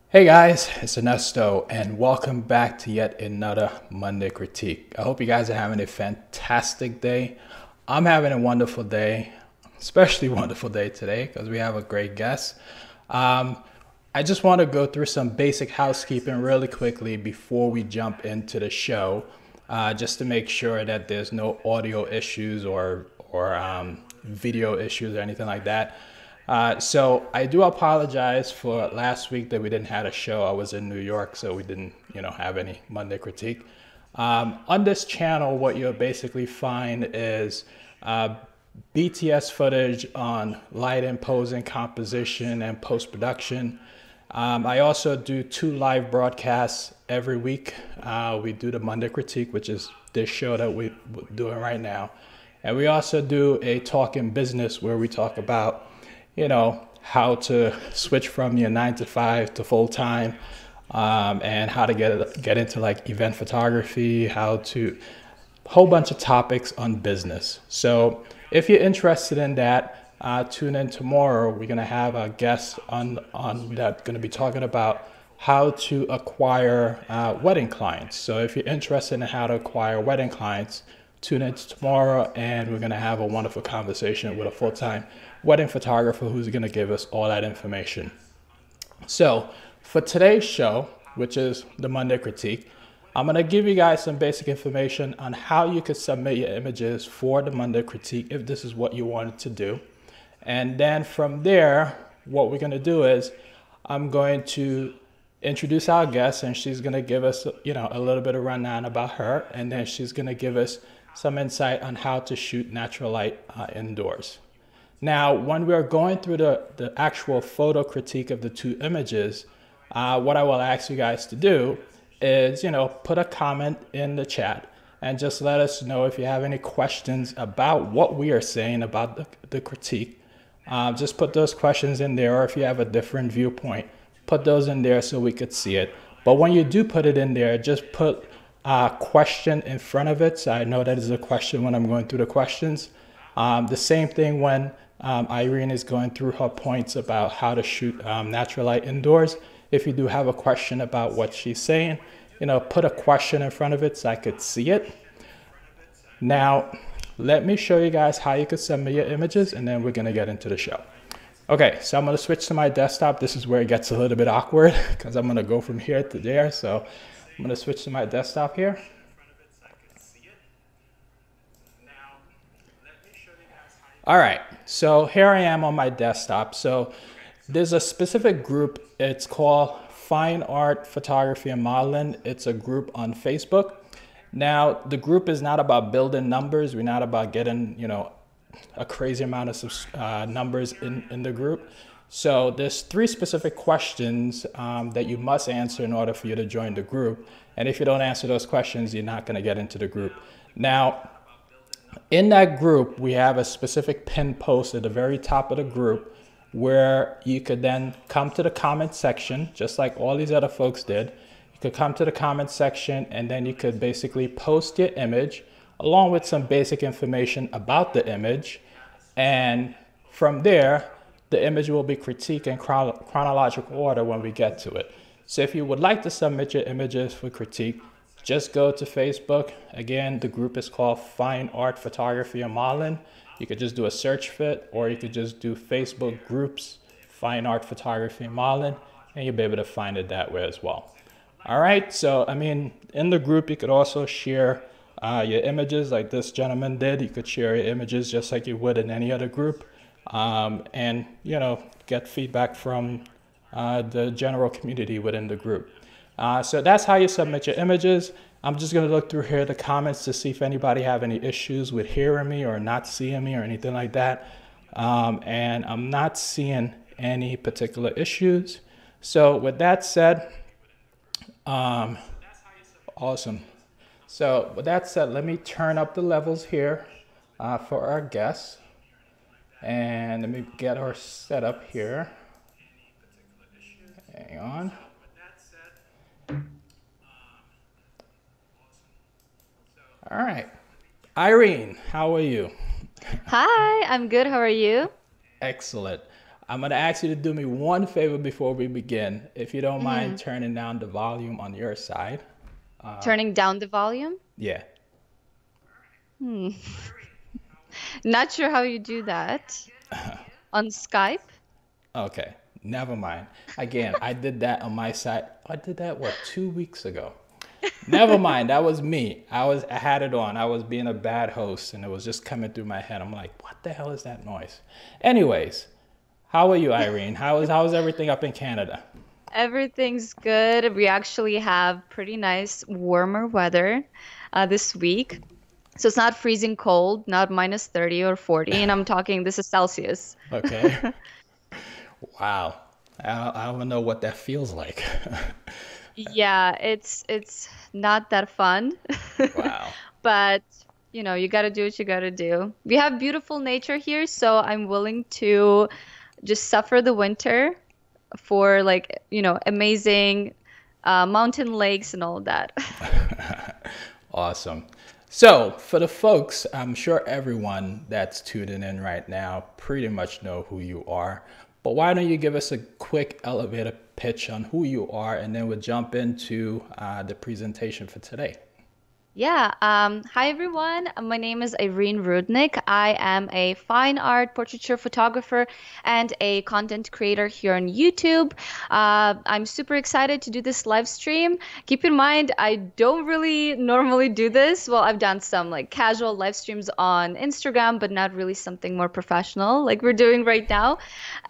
Hey guys, it's Ernesto and welcome back to yet another Monday Critique. I hope you guys are having a fantastic day. I'm having a wonderful day, especially wonderful day today because we have a great guest. I just want to go through some basic housekeeping really quickly before we jump into the show, just to make sure that there's no audio issues or video issues or anything like that. So I do apologize for last week that we didn't have a show. I was in New York, so we didn't, have any Monday Critique. On this channel, what you'll basically find is BTS footage on lighting, posing, composition, and post-production. I also do 2 live broadcasts every week. We do the Monday Critique, which is this show that we're doing right now. And we also do a Talking Business where we talk about how to switch from your 9 to 5 to full time, and how to get into like event photography, a whole bunch of topics on business. So if you're interested in that, tune in tomorrow. We're gonna have a guest on that's gonna be talking about how to acquire wedding clients. So if you're interested in how to acquire wedding clients, tune in tomorrow and we're going to have a wonderful conversation with a full-time wedding photographer who's going to give us all that information. So for today's show, which is the Monday Critique, I'm going to give you guys some basic information on how you could submit your images for the Monday Critique if this is what you wanted to do. And then from there, what we're going to do is I'm going to introduce our guest and she's going to give us a little bit of rundown about her, and then she's going to give us some insight on how to shoot natural light indoors. Now, when we're going through the actual photo critique of the 2 images, what I will ask you guys to do is, put a comment in the chat and just let us know if you have any questions about what we are saying about the critique. Just put those questions in there, or if you have a different viewpoint, put those in there so we could see it. But when you do put it in there, just put question in front of it, so I know that is a question when I'm going through the questions. The same thing when Irene is going through her points about how to shoot natural light indoors. If you do have a question about what she's saying, put a question in front of it so I could see it. Now, let me show you guys how you could submit your images, and then we're gonna get into the show. Okay, so I'm gonna switch to my desktop. This is where it gets a little bit awkward because I'm gonna go from here to there. So I'm going to switch to my desktop here. All right, so here I am on my desktop. So there's a specific group. It's called Fine Art Photography and Modeling. It's a group on Facebook. Now, the group is not about building numbers. We're not about getting, a crazy amount of numbers in the group. So there's 3 specific questions that you must answer in order for you to join the group. And if you don't answer those questions, you're not going to get into the group. Now, in that group, we have a specific pinned post at the very top of the group where you could then come to the comment section, just like all these other folks did. You could come to the comment section and then you could basically post your image along with some basic information about the image. And from there, the image will be critiqued in chronological order when we get to it. So if you would like to submit your images for critique, just go to Facebook. Again, the group is called Fine Art Photography and Modeling. You could just do a search for it, or you could just do Facebook groups, Fine Art Photography and Modeling, and you'll be able to find it that way as well. All right, so in the group, you could also share your images like this gentleman did. You could share your images just like you would in any other group. And get feedback from the general community within the group. So that's how you submit your images. I'm just going to look through here the comments to see if anybody have any issues with hearing me or not seeing me or anything like that. And I'm not seeing any particular issues. So with that said, awesome. So with that said, let me turn up the levels here for our guests. And let me get her set up here. Hang on. All right. Irene, how are you? Hi, I'm good. How are you? Excellent. I'm going to ask you to do me one favor before we begin. If you don't mind turning down the volume on your side. Turning down the volume? Yeah. Hmm. Not sure how you do that. On Skype? Okay. Never mind. Again, I did that on my side. I did that, what, 2 weeks ago? Never mind. That was me. I had it on. I was being a bad host and it was just coming through my head. I'm like, what the hell is that noise? Anyways, how are you, Irene? How's everything up in Canada? Everything's good. We actually have pretty nice warmer weather this week. So it's not freezing cold, not minus 30 or 40, and I'm talking this is Celsius. Okay. Wow. I don't know what that feels like. Yeah, it's not that fun, Wow. but you got to do what you got to do. We have beautiful nature here, so I'm willing to just suffer the winter for like, amazing mountain lakes and all of that. Awesome. So for the folks, I'm sure everyone that's tuning in right now pretty much know who you are. But why don't you give us a quick elevator pitch on who you are, and then we'll jump into the presentation for today. Yeah, hi everyone. My name is Irene Rudnyk. I am a fine art portraiture photographer and a content creator here on YouTube. I'm super excited to do this live stream. Keep in mind, I don't really normally do this. Well, I've done some like casual live streams on Instagram, but not really something more professional like we're doing right now.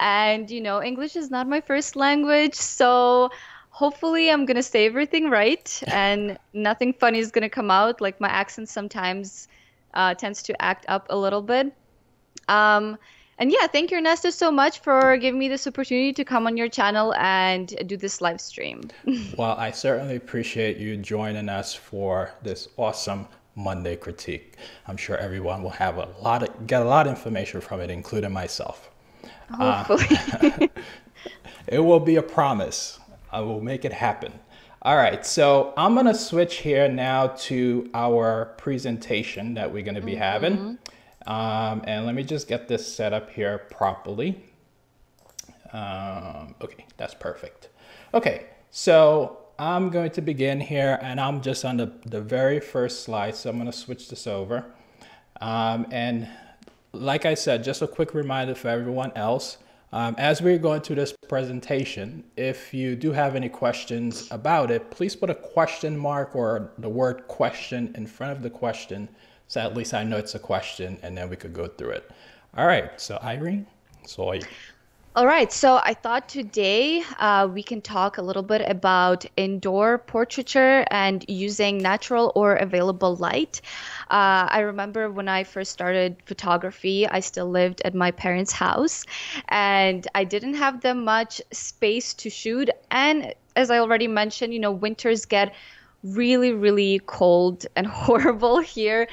And, English is not my first language, so hopefully I'm gonna say everything right and nothing funny is gonna come out. Like my accent sometimes tends to act up a little bit. And yeah, thank you, Ernesto, so much for giving me this opportunity to come on your channel and do this live stream. Well, I certainly appreciate you joining us for this awesome Monday critique. I'm sure everyone will have get a lot of information from it, including myself. Hopefully. It will be a promise. I will make it happen. All right, so I'm gonna switch here now to our presentation that we're gonna be having. And let me just get this set up here properly. Okay, that's perfect. Okay, so I'm going to begin here and I'm just on the very first slide. So I'm gonna switch this over. And like I said, just a quick reminder for everyone else, as we're going through this presentation, if you do have any questions about it, please put a question mark or the word question in front of the question, so at least I know it's a question, and then we could go through it. All right, so Irene, it's all you. All right, so I thought today we can talk a little bit about indoor portraiture and using natural or available light. I remember when I first started photography, I still lived at my parents' house and I didn't have that much space to shoot. And as I already mentioned, winters get really, really cold and horrible here.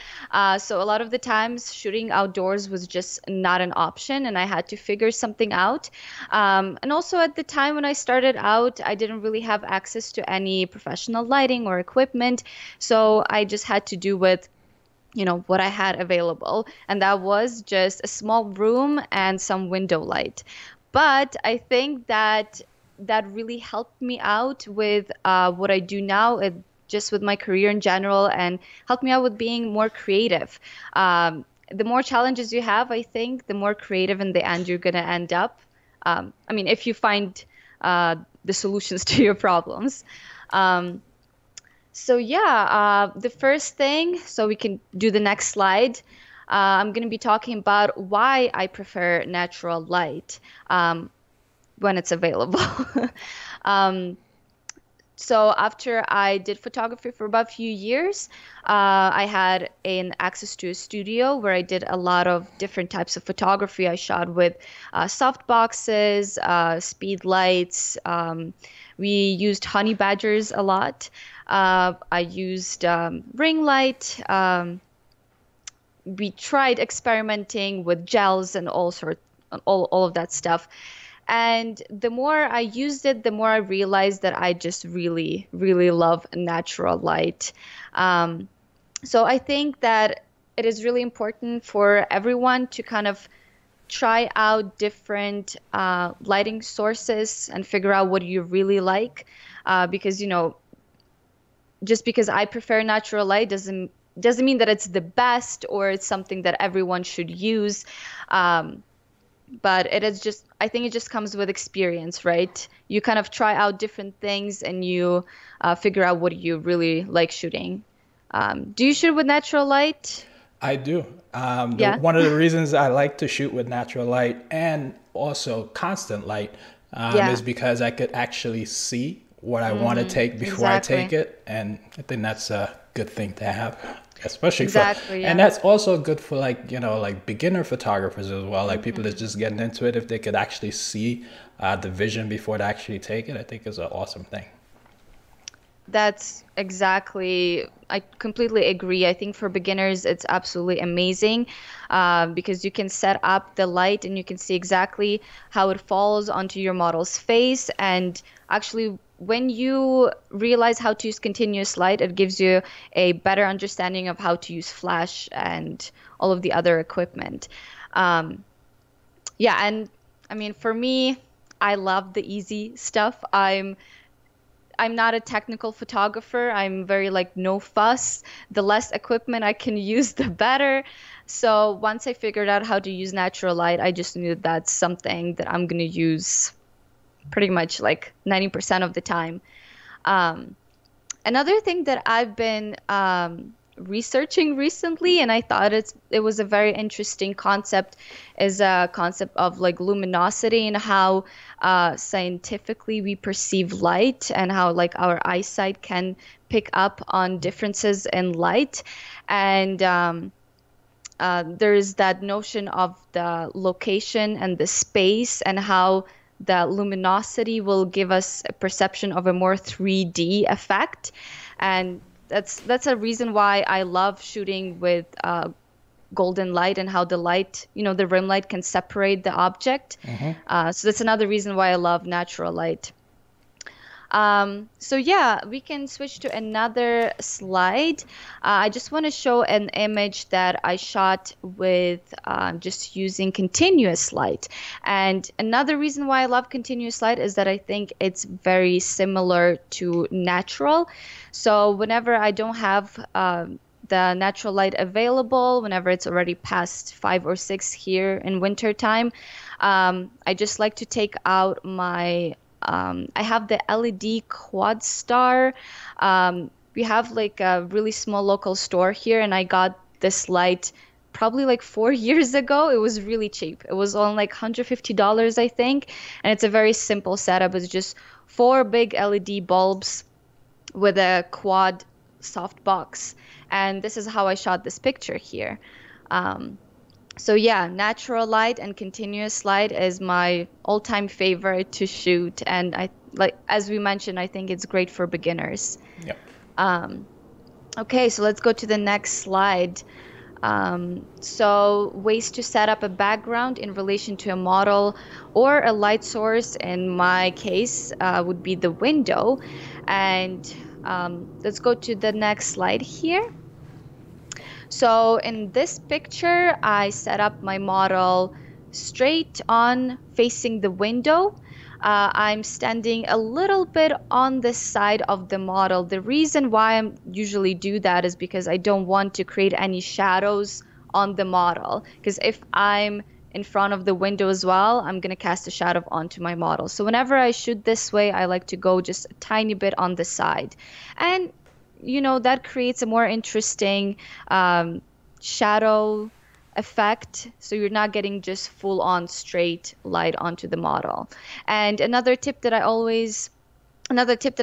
So a lot of the times shooting outdoors was just not an option and I had to figure something out. And also at the time when I started out, I didn't really have access to any professional lighting or equipment. So I just had to do with what I had available. And that was just a small room and some window light. But I think that really helped me out with what I do now. Just with my career in general and help me out with being more creative. The more challenges you have, I think, the more creative in the end you're going to end up. If you find the solutions to your problems. So yeah, the first thing, so we can do the next slide. I'm going to be talking about why I prefer natural light when it's available. So after I did photography for about a few years, I had access to a studio where I did a lot of different types of photography. I shot with soft boxes, speed lights. We used honey badgers a lot. I used ring light. We tried experimenting with gels and all of that stuff. And the more I used it, the more I realized that I just really, really love natural light. So I think that it is really important for everyone to kind of try out different lighting sources and figure out what you really like. Because, you know, just because I prefer natural light doesn't mean that it's the best or it's something that everyone should use. But it is just, I think it just comes with experience, right? You kind of try out different things and you figure out what you really like shooting. Do you shoot with natural light? I do. Yeah. One of the reasons I like to shoot with natural light and also constant light Yeah. is because I could actually see what I want to take before I take it. And I think that's a good thing to have, especially and that's also good for, like, you know, like beginner photographers as well. Like people that's just getting into it, if they could actually see the vision before they actually take it, I think is an awesome thing. That's exactly, I completely agree. I think for beginners, it's absolutely amazing because you can set up the light and you can see exactly how it falls onto your model's face. And actually, when you realize how to use continuous light, it gives you a better understanding of how to use flash and all of the other equipment. Yeah, and I mean, for me, I love the easy stuff. I'm not a technical photographer. I'm very like no fuss. The less equipment I can use, the better. So once I figured out how to use natural light, I just knew that that's something that I'm gonna use pretty much like 90% of the time. Another thing that I've been researching recently, and I thought it was a very interesting concept, is a concept of like luminosity and how scientifically we perceive light and how like our eyesight can pick up on differences in light. And there's that notion of the location and the space and how the luminosity will give us a perception of a more 3D effect. And that's a reason why I love shooting with golden light and how the light, you know, the rim light can separate the object. So that's another reason why I love natural light. So yeah, we can switch to another slide. I just want to show an image that I shot with just using continuous light. And another reason why I love continuous light is that I think it's very similar to natural. So whenever I don't have the natural light available, whenever it's already past 5 or 6 here in winter time, I just like to take out my I have the LED Quad Star. We have like a really small local store here, and I got this light probably like 4 years ago. It was really cheap. It was on like $150, I think. And it's a very simple setup. It's just 4 big LED bulbs with a quad softbox. And this is how I shot this picture here. So yeah, natural light and continuous light is my all-time favorite to shoot, and I like, as we mentioned, I think it's great for beginners. Yep. Okay, so let's go to the next slide. So ways to set up a background in relation to a model or a light source, in my case, would be the window. And let's go to the next slide here. So in this picture, I set up my model straight on facing the window. I'm standing a little bit on the side of the model. The reason why I usually do that is because I don't want to create any shadows on the model. Because if I'm in front of the window as well, I'm going to cast a shadow onto my model. So whenever I shoot this way, I like to go just a tiny bit on the side. And you know, that creates a more interesting shadow effect, so you're not getting just full on straight light onto the model. And another tip that I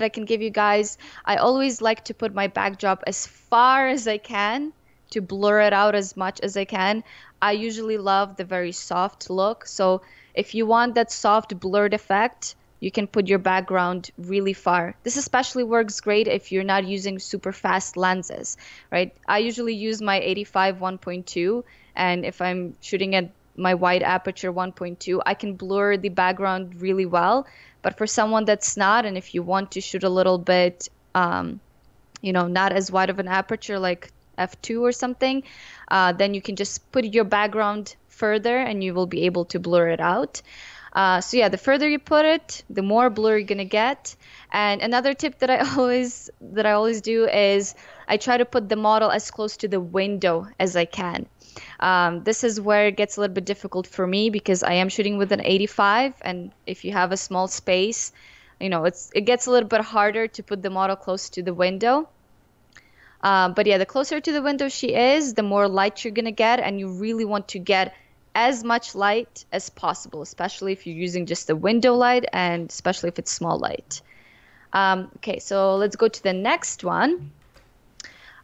can give you guys, I always like to put my backdrop as far as I can to blur it out as much as I can. I usually love the very soft look, so if you want that soft blurred effect, you can put your background really far. This especially works great if you're not using super fast lenses, right? I usually use my 85 1.2, and if I'm shooting at my wide aperture 1.2, I can blur the background really well. But for someone that's not, and if you want to shoot a little bit, you know, not as wide of an aperture, like F2 or something, then you can just put your background further and you will be able to blur it out. So yeah, the further you put it, the more blur you're gonna get. And another tip that I always do is I try to put the model as close to the window as I can. This is where it gets a little bit difficult for me because I am shooting with an 85, and if you have a small space, you know, it gets a little bit harder to put the model close to the window. But yeah, the closer to the window she is, the more light you're gonna get, and you really want to get as much light as possible, especially if you're using just the window light and especially if it's small light. Okay, so let's go to the next one.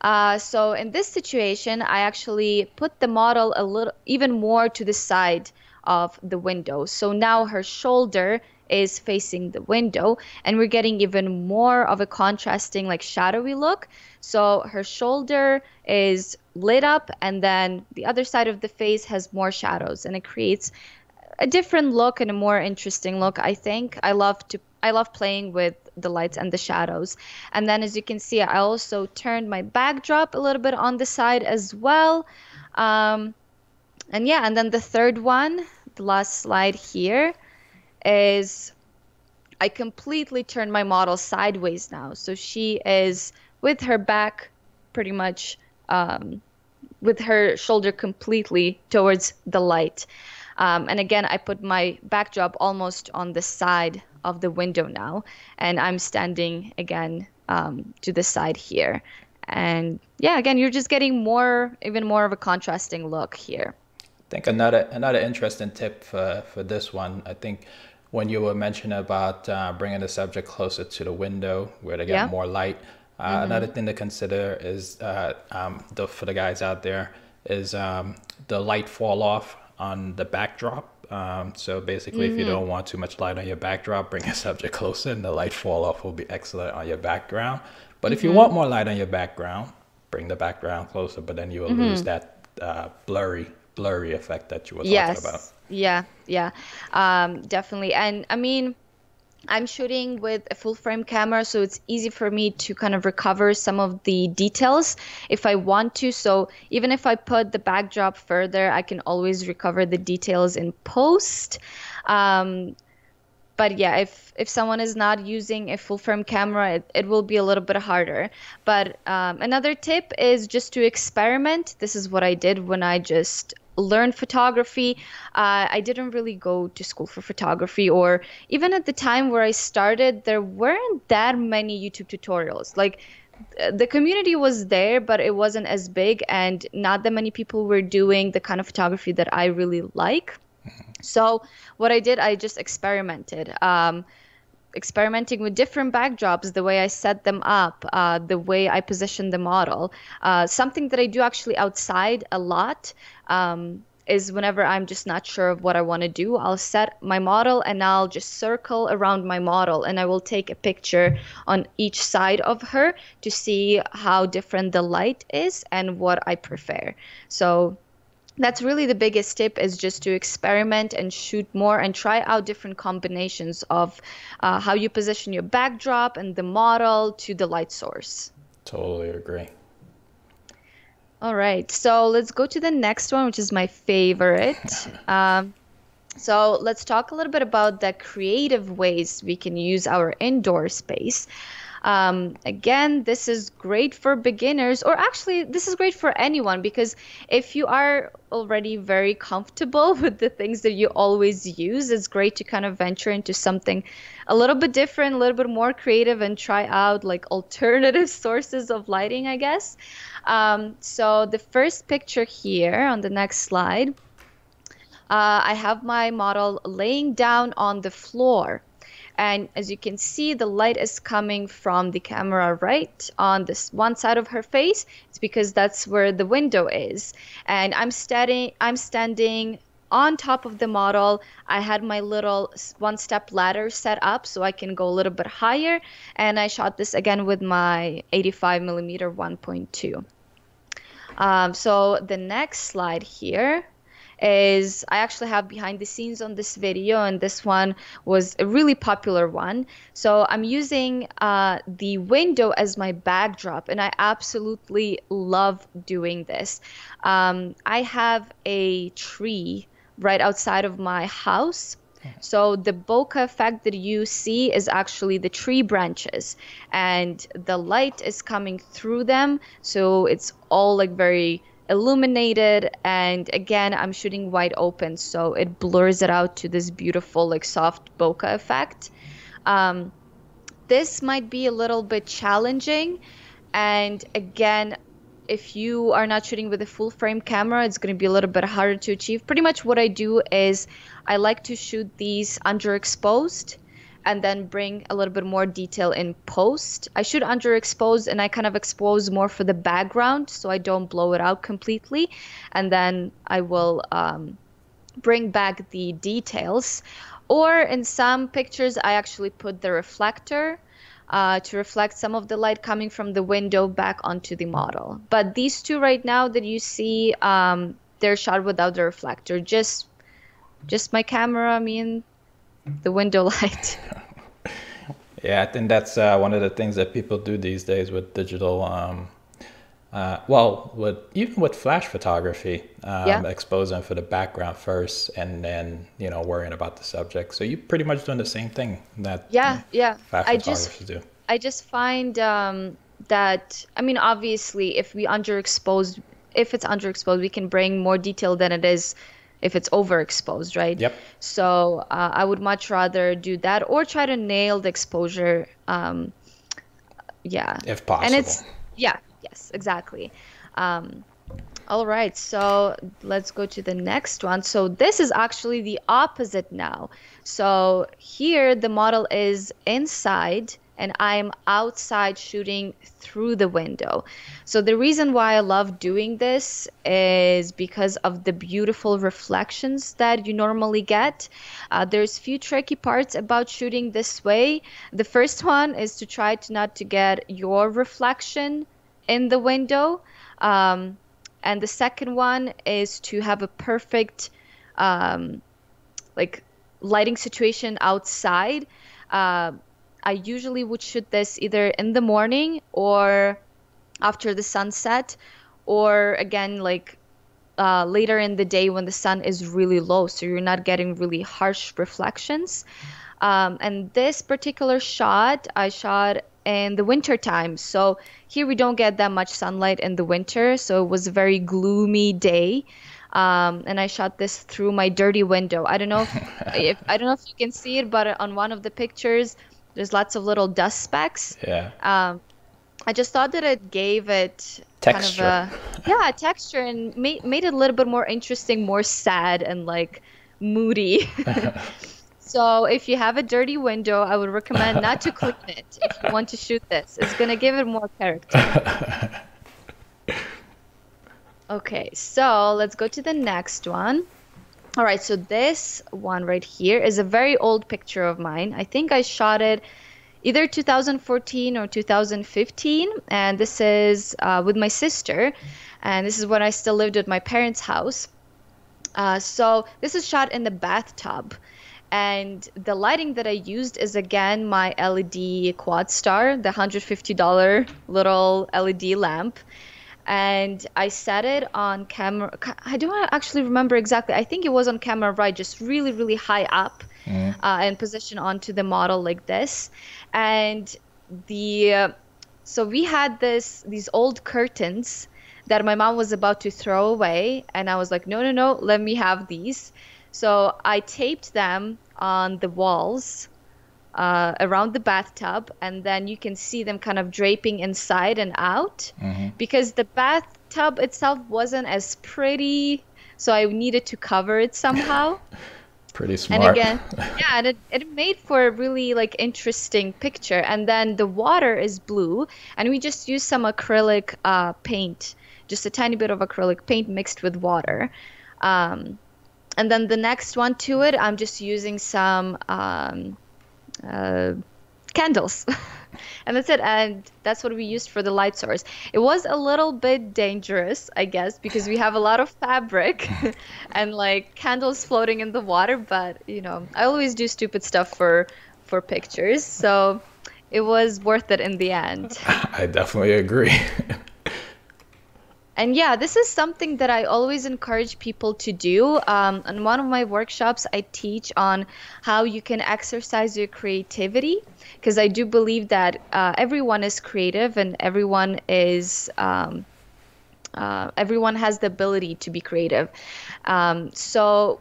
So in this situation, I actually put the model a little even more to the side of the window. So now her shoulder is facing the window and we're getting even more of a contrasting, like shadowy look. So her shoulder is lit up and then the other side of the face has more shadows, and it creates a different look and a more interesting look, I think. I love playing with the lights and the shadows. And then as you can see, I also turned my backdrop a little bit on the side as well. And yeah, and then the third one, the last slide here, is I completely turned my model sideways now. So she is with her back pretty much with her shoulder completely towards the light. And again, I put my backdrop almost on the side of the window now, and I'm standing again to the side here. And yeah, again, you're just getting even more of a contrasting look here. I think another interesting tip for this one, I think when you were mentioning about bringing the subject closer to the window where they get more light, another thing to consider is for the guys out there is the light fall off on the backdrop. So basically, if you don't want too much light on your backdrop, bring your subject closer and the light fall off will be excellent on your background. But if you want more light on your background, bring the background closer, but then you will lose that blurry effect that you were talking about. Yeah, definitely. And I mean, I'm shooting with a full frame camera, so it's easy for me to kind of recover some of the details if I want to. So even if I put the backdrop further, I can always recover the details in post. But yeah, if someone is not using a full frame camera, it will be a little bit harder. But another tip is just to experiment. This is what I did when I just learned photography. I didn't really go to school for photography, or even at the time where I started, there weren't that many YouTube tutorials. Like the community was there, but it wasn't as big, and not that many people were doing the kind of photography that I really like. So what I did, I just experimented. Experimenting with different backdrops, the way I set them up, the way I position the model. Something that I do actually outside a lot is whenever I'm just not sure of what I want to do, I'll set my model and I'll just circle around my model and I will take a picture on each side of her to see how different the light is and what I prefer. So that's really the biggest tip, is just to experiment and shoot more and try out different combinations of how you position your backdrop and the model to the light source. Totally agree. All right, so let's go to the next one, which is my favorite. So let's talk a little bit about the creative ways we can use our indoor space. Again, this is great for beginners, or actually this is great for anyone, because if you are already very comfortable with the things that you always use, it's great to kind of venture into something a little bit different, a little bit more creative, and try out like alternative sources of lighting, I guess. So the first picture here on the next slide, I have my model laying down on the floor. And as you can see, the light is coming from the camera right on this one side of her face. It's because that's where the window is. And I'm standing on top of the model. I had my little one-step ladder set up so I can go a little bit higher. And I shot this again with my 85mm 1.2. So the next slide here is I actually have behind the scenes on this video, and this one was a really popular one. So I'm using the window as my backdrop, and I absolutely love doing this. I have a tree right outside of my house. So the bokeh effect that you see is actually the tree branches, and the light is coming through them. So it's all like very illuminated. And again, I'm shooting wide open, so it blurs it out to this beautiful like soft bokeh effect. This might be a little bit challenging. And again, if you are not shooting with a full frame camera, it's going to be a little bit harder to achieve. Pretty much what I do is I like to shoot these underexposed and then bring a little bit more detail in post. I shoot underexposed and I kind of expose more for the background so I don't blow it out completely. And then I will bring back the details. Or in some pictures, I actually put the reflector to reflect some of the light coming from the window back onto the model. But these two right now that you see, they're shot without the reflector. Just my camera, me and the window light. Yeah, I think that's one of the things that people do these days with digital, well, even with flash photography, expose them for the background first and then, worrying about the subject. So you're pretty much doing the same thing that flash photographers do. I just find that, I mean, obviously, if it's underexposed, we can bring more detail than it is if it's overexposed, right? Yep. So I would much rather do that or try to nail the exposure. If possible. And yes, exactly. All right, so let's go to the next one. So this is actually the opposite now. So here the model is inside and I'm outside shooting through the window. So the reason why I love doing this is because of the beautiful reflections that you normally get. There's few tricky parts about shooting this way. The first one is to try to not to get your reflection in the window. And the second one is to have a perfect like lighting situation outside. I usually would shoot this either in the morning or after the sunset, or again like later in the day when the sun is really low, so you're not getting really harsh reflections. And this particular shot I shot in the winter time, so here we don't get that much sunlight in the winter, so it was a very gloomy day. And I shot this through my dirty window. I don't know if I don't know if you can see it, but on one of the pictures there's lots of little dust specks. Yeah. I just thought that it gave it texture. kind of a texture and made it a little bit more interesting, more sad and like moody. So if you have a dirty window, I would recommend not to clean it if you want to shoot this. It's gonna give it more character. Okay, so let's go to the next one. All right, so this one right here is a very old picture of mine. I think I shot it either 2014 or 2015, and this is with my sister, and this is when I still lived at my parents' house. So this is shot in the bathtub, and the lighting that I used is again my LED Quad Star, the $150 little LED lamp. And I set it on camera. I don't actually remember exactly. I think it was on camera right, just really, really high up and positioned onto the model like this. And so we had these old curtains that my mom was about to throw away. And I was like, no, let me have these. So I taped them on the walls around the bathtub, and then you can see them kind of draping inside and out because the bathtub itself wasn't as pretty, so I needed to cover it somehow. Pretty smart. And again, and it made for a really like interesting picture. And then the water is blue, and we just used some acrylic paint, just a tiny bit of acrylic paint mixed with water. And then the next one to it, I'm just using some candles. And that's it. And that's what we used for the light source. It was a little bit dangerous, I guess, because we have a lot of fabric and like candles floating in the water. But you know, I always do stupid stuff for pictures, so it was worth it in the end. I definitely agree. And yeah, this is something that I always encourage people to do. On one of my workshops, I teach on how you can exercise your creativity, because I do believe that everyone is creative and everyone has the ability to be creative. So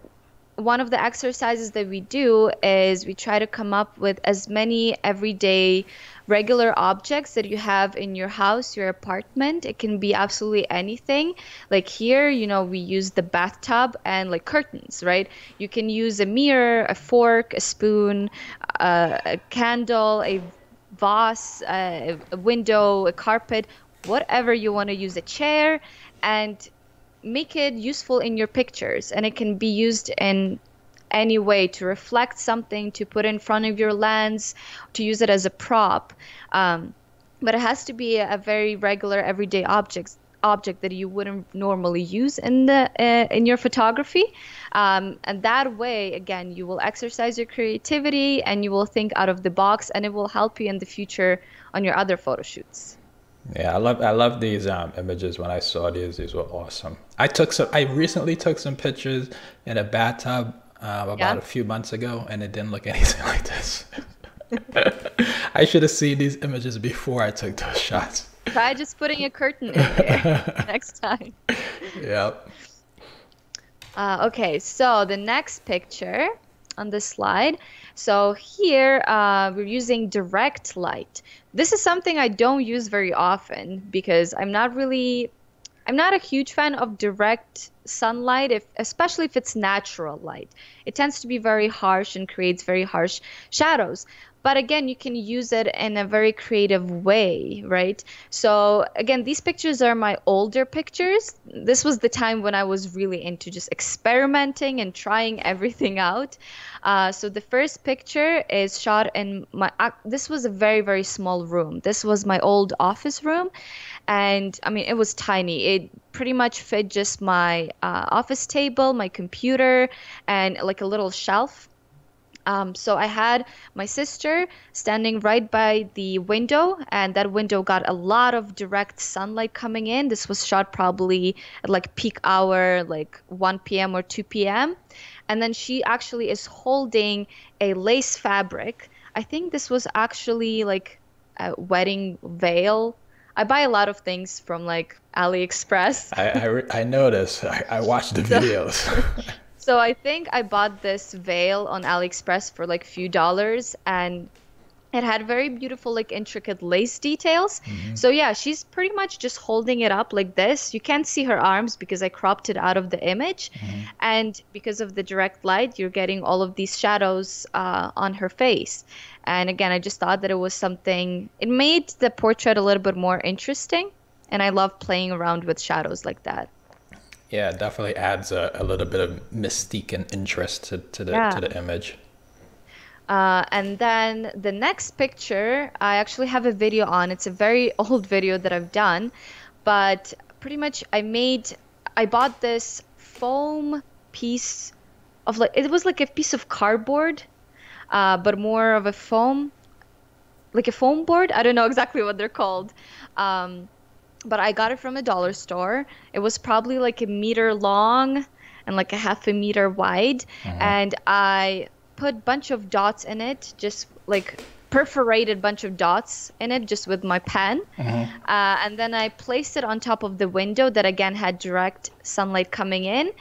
one of the exercises that we do is we try to come up with as many everyday regular objects that you have in your house, your apartment. It can be absolutely anything. Like here, you know, we use the bathtub and like curtains, right? You can use a mirror, a fork, a spoon, a candle, a vase, a window, a carpet, whatever you want to use, a chair, and make it useful in your pictures. And it can be used in any way to reflect something, to put in front of your lens, to use it as a prop. But it has to be a very regular, everyday object that you wouldn't normally use in your photography. And that way, again, you will exercise your creativity and you will think out of the box, and it will help you in the future on your other photo shoots. Yeah, I love these images. When I saw these were awesome. I recently took some pictures in a bathtub about a few months ago, and it didn't look anything like this. I should have seen these images before I took those shots. Try just putting a curtain in there next time. Yep. Okay, so the next picture on this slide. So here we're using direct light. This is something I don't use very often because I'm not a huge fan of direct sunlight, especially if it's natural light. It tends to be very harsh and creates very harsh shadows. But again, you can use it in a very creative way, right? So again, these pictures are my older pictures. This was the time when I was really into just experimenting and trying everything out. So the first picture is shot in this was a very, very small room. This was my old office room. And I mean, it was tiny. It pretty much fit just my office table, my computer, and like a little shelf. So I had my sister standing right by the window, and that window got a lot of direct sunlight coming in. This was shot probably at like peak hour, like 1 p.m. or 2 p.m. And then she actually is holding a lace fabric. I think this was actually like a wedding veil. I buy a lot of things from like AliExpress. I noticed. I watched the videos. So I think I bought this veil on AliExpress for like a few dollars, and it had very beautiful, like intricate lace details. So yeah, she's pretty much just holding it up like this. You can't see her arms because I cropped it out of the image. And because of the direct light, you're getting all of these shadows on her face. And again, I just thought that it was something, it made the portrait a little bit more interesting. And I love playing around with shadows like that. Yeah, it definitely adds a little bit of mystique and interest to the image. And then the next picture, I actually have a video on. It's a very old video that I've done, but pretty much I bought this foam piece of it was like a piece of cardboard, but more of a foam, like a foam board. I don't know exactly what they're called. But I got it from a dollar store. It was probably like 1 meter long and like a 0.5 meter wide. And I put a bunch of dots in it, just like perforated bunch of dots in it just with my pen. And then I placed it on top of the window that again had direct sunlight coming in.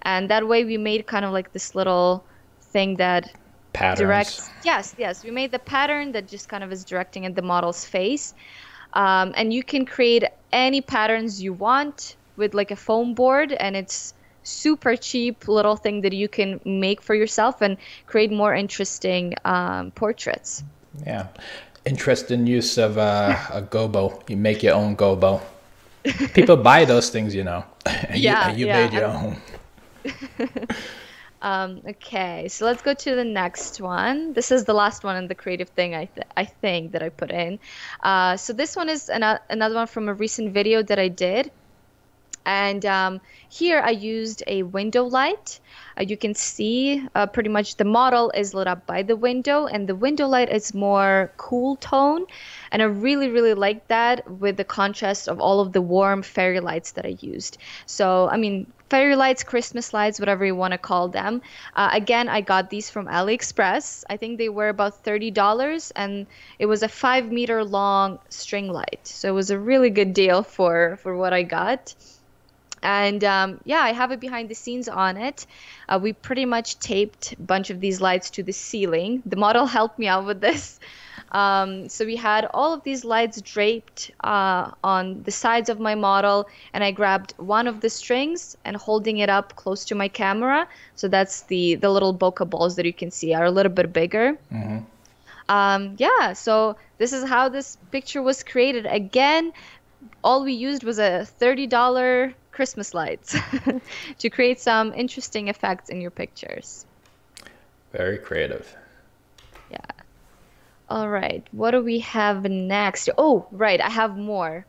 And that way we made kind of like this little thing that directs. Yes, we made the pattern that just kind of is directing at the model's face. And you can create any patterns you want with like a foam board, and it's super cheap little thing that you can make for yourself and create more interesting portraits. Yeah, interesting use of a gobo. You make your own gobo. People buy those things, you know. And you made your own. Okay, so let's go to the next one. This is the last one in the creative thing I think that I put in. So this one is another one from a recent video that I did. And here I used a window light. You can see pretty much the model is lit up by the window, and the window light is more cool tone. And I really, really like that with the contrast of all of the warm fairy lights that I used. So, I mean, fairy lights, Christmas lights, whatever you want to call them. Again, I got these from AliExpress. I think they were about $30, and it was a 5-meter long string light. So it was a really good deal for what I got. And yeah, I have it behind the scenes on it. We pretty much taped a bunch of these lights to the ceiling. The model helped me out with this. So we had all of these lights draped on the sides of my model, and I grabbed one of the strings and holding it up close to my camera. So that's the little bokeh balls that you can see are a little bit bigger. Yeah, so this is how this picture was created. Again, all we used was a $30 Christmas lights to create some interesting effects in your pictures. Very creative. Yeah. All right, what do we have next? Oh, right, I have more.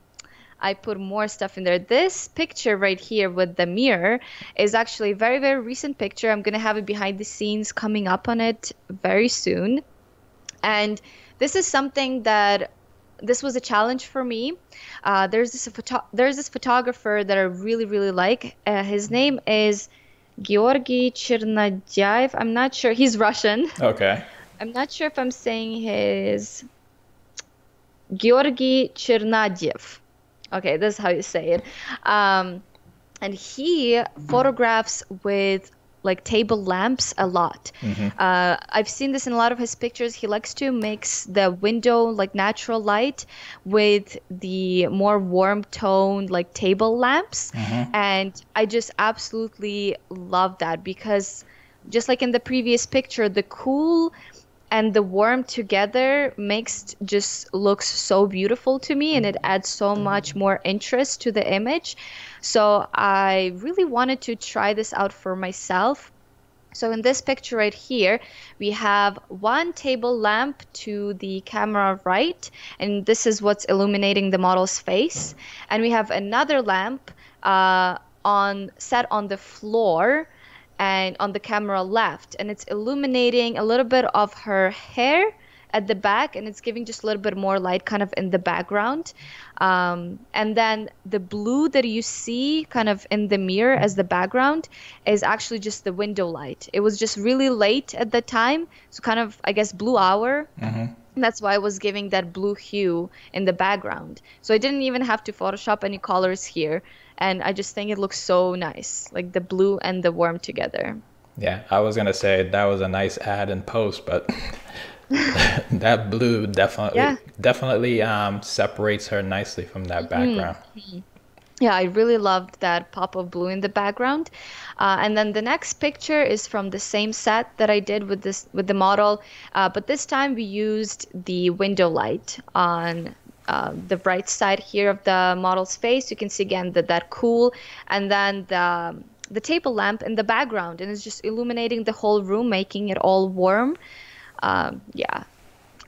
I put more stuff in there. This picture right here with the mirror is actually a very, very recent picture. I'm gonna have it behind the scenes coming up on it very soon. And this is something that this was a challenge for me. There's this photographer that I really, really like. His name is Georgy Chernadyaev. I'm not sure. He's Russian. Okay. I'm not sure if I'm saying his Georgy Chernadyaev. Okay, this is how you say it. And he photographs with like table lamps a lot. I've seen this in a lot of his pictures. He likes to mix the window like natural light with the more warm tone like table lamps. And I just absolutely love that because just like in the previous picture, the cool and the warm together mixed just looks so beautiful to me, and it adds so much more interest to the image. So I really wanted to try this out for myself. So in this picture right here, we have one table lamp to the camera right, and this is what's illuminating the model's face. And we have another lamp set on the floor and on the camera left, and it's illuminating a little bit of her hair at the back, and it's giving just a little bit more light kind of in the background. And then the blue that you see kind of in the mirror as the background is actually just the window light. It was just really late at the time, so kind of, I guess, blue hour. And that's why I was giving that blue hue in the background. So I didn't even have to Photoshop any colors here. And I just think it looks so nice, like the blue and the warm together. Yeah, I was gonna say that was a nice add in post, but that blue definitely separates her nicely from that background. Yeah, I really loved that pop of blue in the background. And then the next picture is from the same set that I did with the model, but this time we used the window light on the right side here of the model's face. You can see again that cool, and then the table lamp in the background, and it's just illuminating the whole room, making it all warm. Yeah.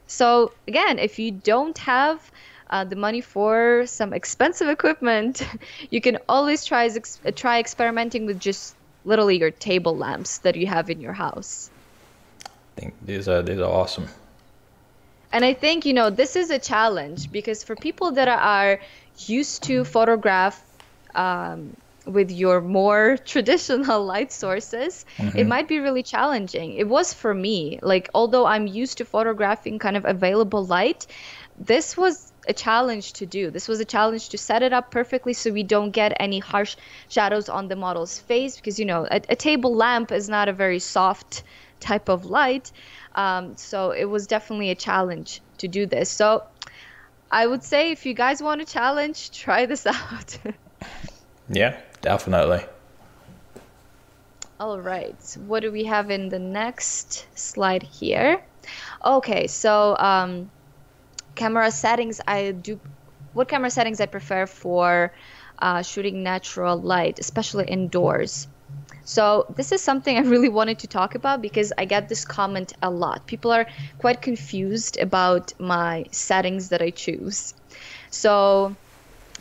So again, if you don't have the money for some expensive equipment, you can always try experimenting with just literally your table lamps that you have in your house. I think these are awesome. And I think, you know, this is a challenge because for people that are used to photograph with your more traditional light sources, it might be really challenging. It was for me. Like, although I'm used to photographing kind of available light, this was a challenge to do. This was a challenge to set it up perfectly so we don't get any harsh shadows on the model's face because, you know, a table lamp is not a very soft type of light. So it was definitely a challenge to do this. So I would say if you guys want a challenge, try this out. Yeah, definitely. All right, what do we have in the next slide here? Okay, so camera settings. What camera settings I prefer for shooting natural light, especially indoors. So this is something I really wanted to talk about because I get this comment a lot. People are quite confused about my settings that I choose. So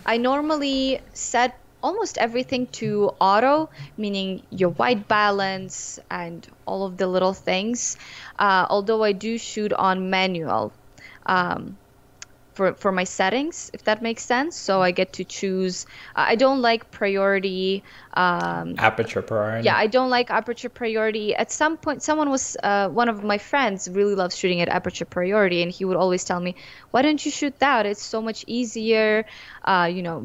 I normally set almost everything to auto, meaning your white balance and all of the little things. Although I do shoot on manual for my settings, if that makes sense. So I get to choose. I don't like priority. Aperture priority. Yeah, I don't like aperture priority. At some point, someone was, one of my friends really loves shooting at aperture priority, and he would always tell me, why don't you shoot that? It's so much easier,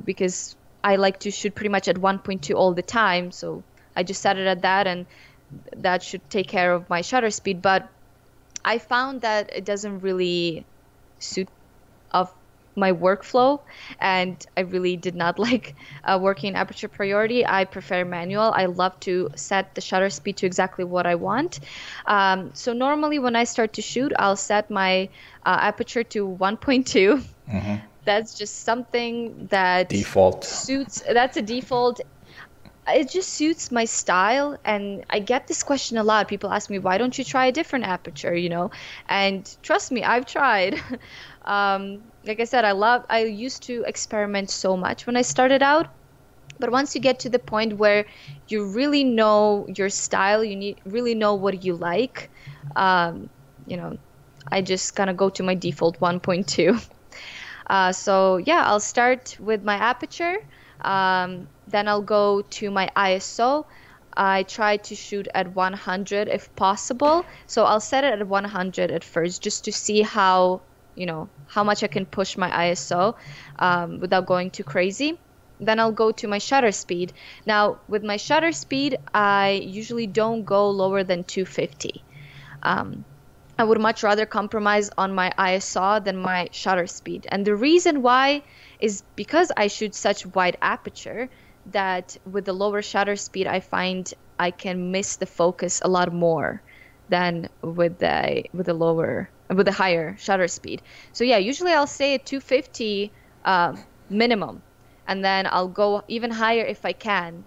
because I like to shoot pretty much at 1.2 all the time. So I just set it at that, and that should take care of my shutter speed. But I found that it doesn't really suit of my workflow, and I really did not like working in aperture priority. I prefer manual. I love to set the shutter speed to exactly what I want. So normally when I start to shoot, I'll set my aperture to 1.2. Mm-hmm. That's just something that Default. That's a default. It just suits my style, and I get this question a lot. People ask me, why don't you try a different aperture, And trust me, I've tried. Like I said, I used to experiment so much when I started out, but once you get to the point where you really know your style, really know what you like, I just kind of go to my default 1.2. So yeah, I'll start with my aperture. Then I'll go to my ISO. I try to shoot at 100 if possible. So I'll set it at 100 at first just to see how much I can push my ISO without going too crazy. Then I'll go to my shutter speed. Now, with my shutter speed, I usually don't go lower than 250. I would much rather compromise on my ISO than my shutter speed. And the reason why is because I shoot such wide aperture that with the lower shutter speed, I find I can miss the focus a lot more than with the higher shutter speed. So yeah, usually I'll say at 250 minimum, and then I'll go even higher if I can.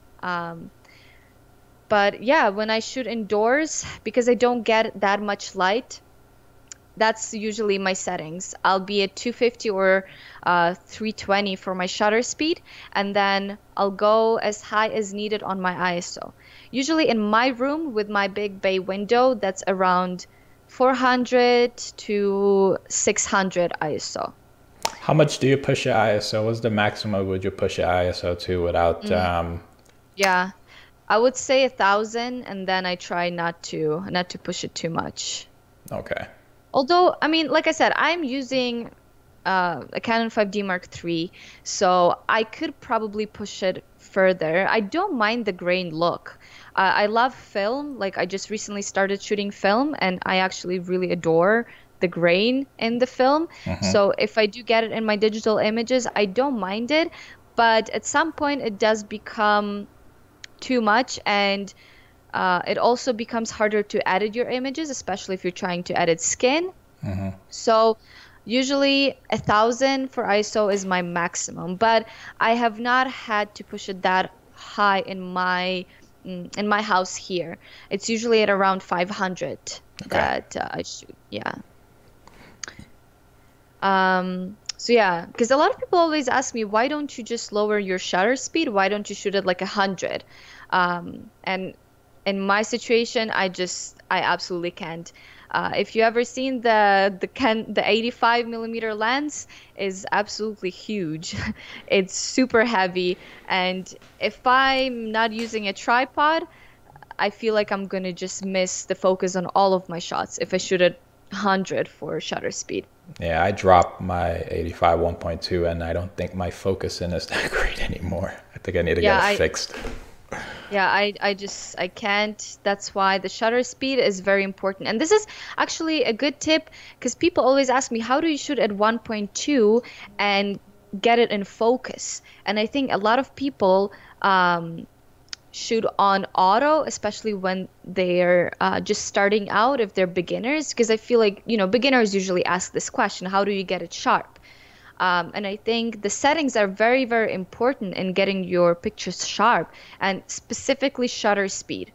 But yeah, when I shoot indoors, because I don't get that much light, that's usually my settings. I'll be at 250 or 320 for my shutter speed, and then I'll go as high as needed on my ISO. Usually in my room with my big bay window, that's around 400 to 600 ISO. How much do you push your ISO? What's the maximum would you push your ISO to without? Yeah, I would say 1,000, and then I try not to push it too much. Okay. Although, I mean, like I said, I'm using a Canon 5D Mark III, so I could probably push it further. I don't mind the grain look. I love film. Like, I just recently started shooting film, and I actually really adore the grain in the film. Mm-hmm. So if I do get it in my digital images, I don't mind it. But at some point, it does become too much, and it also becomes harder to edit your images, especially if you're trying to edit skin. Mm-hmm. So usually 1,000 for ISO is my maximum, but I have not had to push it that high in my house here. It's usually at around 500 that I shoot. Yeah. So yeah, because a lot of people always ask me, why don't you just lower your shutter speed? Why don't you shoot at like 100? And in my situation, I absolutely can't. If you ever seen the 85 millimeter lens, is absolutely huge. It's super heavy, and if I'm not using a tripod, I feel like I'm gonna just miss the focus on all of my shots if I shoot at 100 for shutter speed. Yeah, I dropped my 85 1.2, and I don't think my focusing is that great anymore. I think I need to get it fixed. Yeah, I can't. That's why the shutter speed is very important. And this is actually a good tip, because people always ask me, how do you shoot at 1.2 and get it in focus? And I think a lot of people shoot on auto, especially when they're just starting out, if they're beginners, because I feel like, beginners usually ask this question, how do you get it sharp? And I think the settings are very, very important in getting your pictures sharp, and specifically shutter speed.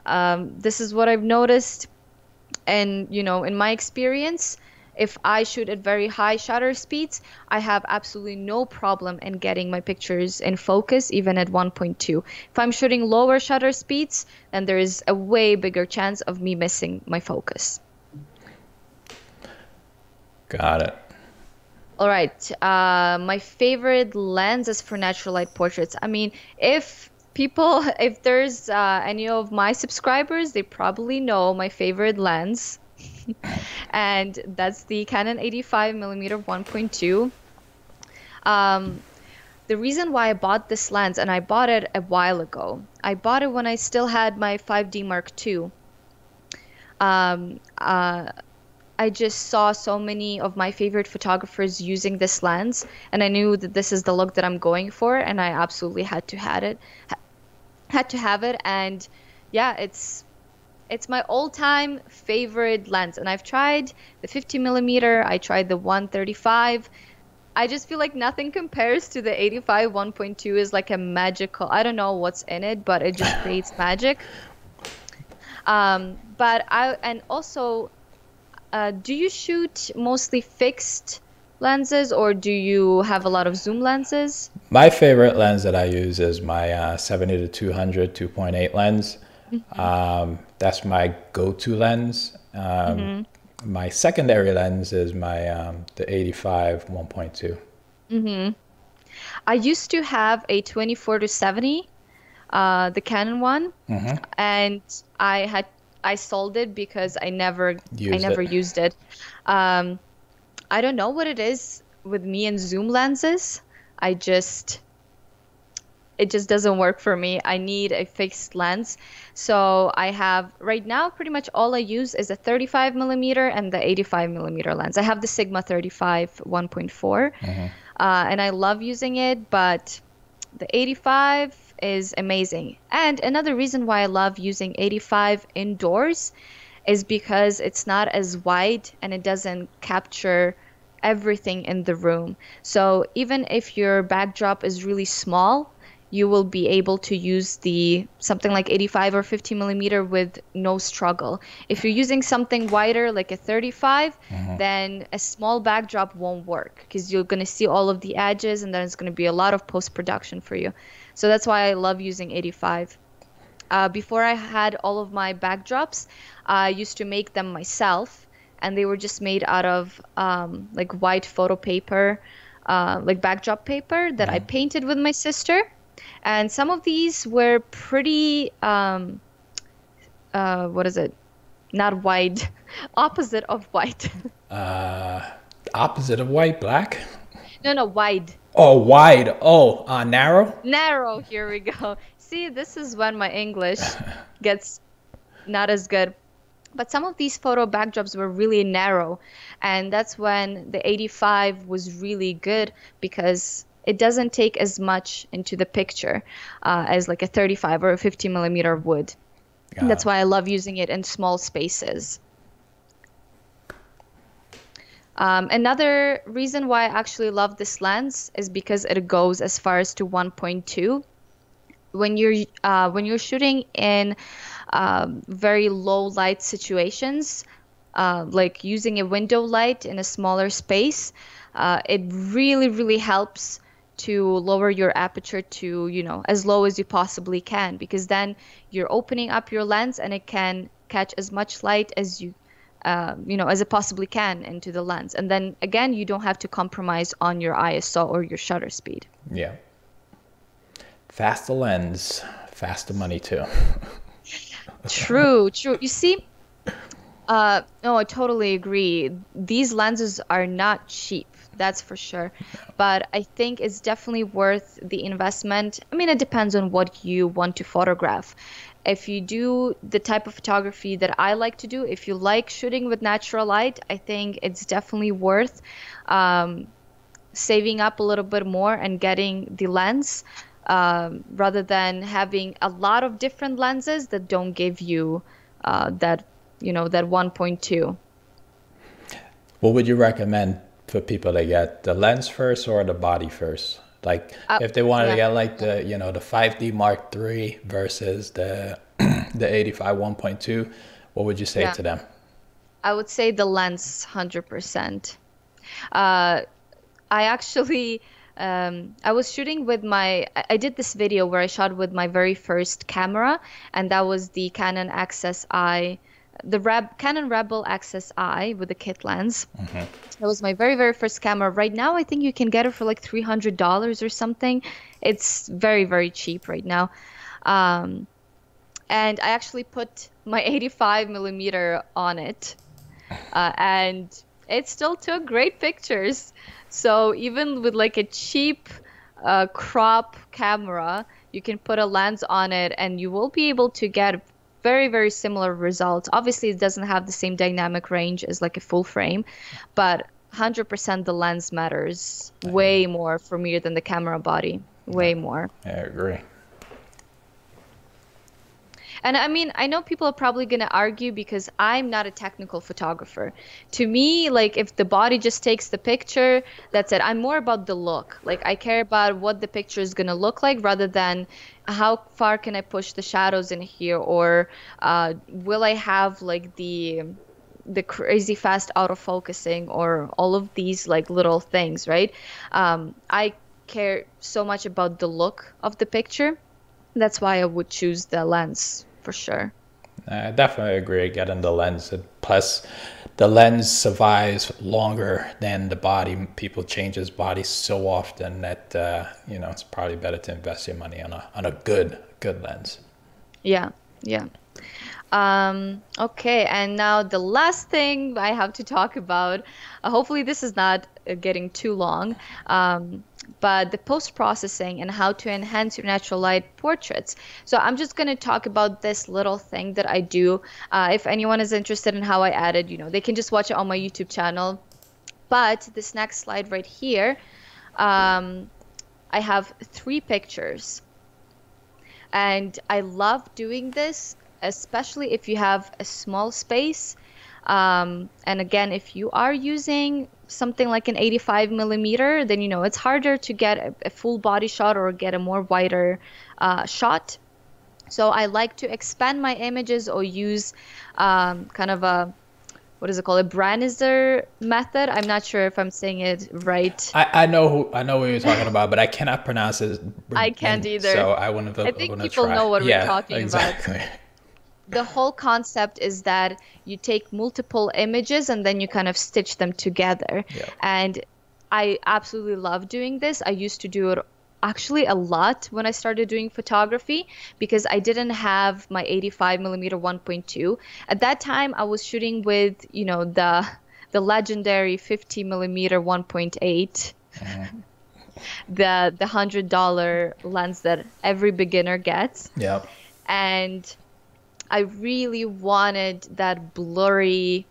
This is what I've noticed, and in my experience, if I shoot at very high shutter speeds, I have absolutely no problem in getting my pictures in focus, even at 1.2. If I'm shooting lower shutter speeds, then there is a way bigger chance of me missing my focus. Got it. All right. My favorite lens is for natural light portraits. I mean, if there's any of my subscribers, they probably know my favorite lens. And that's the Canon 85mm 1.2. The reason why I bought this lens, and I bought it a while ago, I bought it when I still had my 5D Mark II. I just saw so many of my favorite photographers using this lens, and I knew that this is the look that I'm going for, and I absolutely had to have it. And yeah, it's my all-time favorite lens, and I've tried the 50mm, I tried the 135. I just feel like nothing compares to the 85 1.2. Is like a magical, I don't know what's in it, but it just creates magic. Do you shoot mostly fixed lenses, or do you have a lot of zoom lenses? My favorite lens that I use is my 70 to 200 2.8 lens. That's my go-to lens. My secondary lens is my the 85 1.2. I used to have a 24 to 70, the Canon one, and I sold it because I never used it. I don't know what it is with me and zoom lenses. It just doesn't work for me. I need a fixed lens. So I have right now pretty much all I use is a 35mm and the 85mm lens. I have the Sigma 35 1.4, and I love using it, but the 85 is amazing. And another reason why I love using 85 indoors is because it's not as wide and it doesn't capture everything in the room. So even if your backdrop is really small, you will be able to use something like 85 or 50mm with no struggle. If you're using something wider like a 35, then a small backdrop won't work because you're going to see all of the edges, and then it's going to be a lot of post-production for you. So that's why I love using 85. Before I had all of my backdrops, I used to make them myself, and they were just made out of like white photo paper, like backdrop paper that I painted with my sister. And some of these were pretty, what is it? Not white, opposite of white. Opposite of white, black? No, wide. Oh, wide. Oh, narrow? Narrow, here we go. See, this is when my English gets not as good. But some of these photo backdrops were really narrow, and that's when the 85 was really good because it doesn't take as much into the picture as like a 35 or a 50mm would. That's why I love using it in small spaces. Another reason why I actually love this lens is because it goes as far as to 1.2. When you're shooting in very low light situations, like using a window light in a smaller space, it really helps to lower your aperture to, as low as you possibly can, because then you're opening up your lens and it can catch as much light as as it possibly can into the lens. And then again, you don't have to compromise on your ISO or your shutter speed. Yeah. Faster lens, faster money too. True. You see, no, I totally agree. These lenses are not cheap, that's for sure. But I think it's definitely worth the investment. I mean, it depends on what you want to photograph. If you do the type of photography that I like to do, if you like shooting with natural light, I think it's definitely worth saving up a little bit more and getting the lens rather than having a lot of different lenses that don't give you that 1.2. What would you recommend for people to get the lens first or the body first? Like if they wanted to get like the, you know, the 5D Mark III versus the the 85 1.2, what would you say to them? I would say the lens 100%. I actually I was shooting with I did this video where I shot with my very first camera, and that was the Canon XSI, Canon Rebel XSI with the kit lens. That was my very, very first camera. Right now, I think you can get it for like $300 or something. It's very, very cheap right now. And I actually put my 85 millimeter on it, and it still took great pictures. So even with like a cheap crop camera, you can put a lens on it and you will be able to get very, very similar results. Obviously, it doesn't have the same dynamic range as like a full frame, but 100% the lens matters way more for me than the camera body, way more. I agree. And I mean, I know people are probably going to argue because I'm not a technical photographer. To me, like if the body just takes the picture, that's it. I'm more about the look. Like I care about what the picture is going to look like rather than how far can I push the shadows in here, or will I have like the crazy fast autofocusing, or all of these like little things, right? I care so much about the look of the picture. That's why I would choose the lens for sure. I definitely agree getting the lens. Plus, the lens survives longer than the body. People change his body so often that you know, it's probably better to invest your money on a good lens. Yeah. Okay, and now the last thing I have to talk about, hopefully this is not getting too long, but the post-processing and how to enhance your natural light portraits. So I'm just going to talk about this little thing that I do. If anyone is interested in how I added, you know, they can just watch it on my YouTube channel. But this next slide right here, I have 3 pictures. And I love doing this, especially if you have a small space. And again, if you are using something like an 85 millimeter, then you know it's harder to get a full body shot or get a more wider shot. So I like to expand my images or use kind of a, what is it called, a Branizer method. I'm not sure if I'm saying it right. I know what you're talking about, but I cannot pronounce it. I can't either. So I want to. I think people know what we're talking exactly. about. The whole concept is that you take multiple images and then you kind of stitch them together. Yep. And I absolutely love doing this. I used to do it actually a lot when I started doing photography because I didn't have my 85 millimeter 1.2. At that time, I was shooting with, you know, the legendary 50 millimeter 1.8. The $100 lens that every beginner gets. Yep. And I really wanted that blurry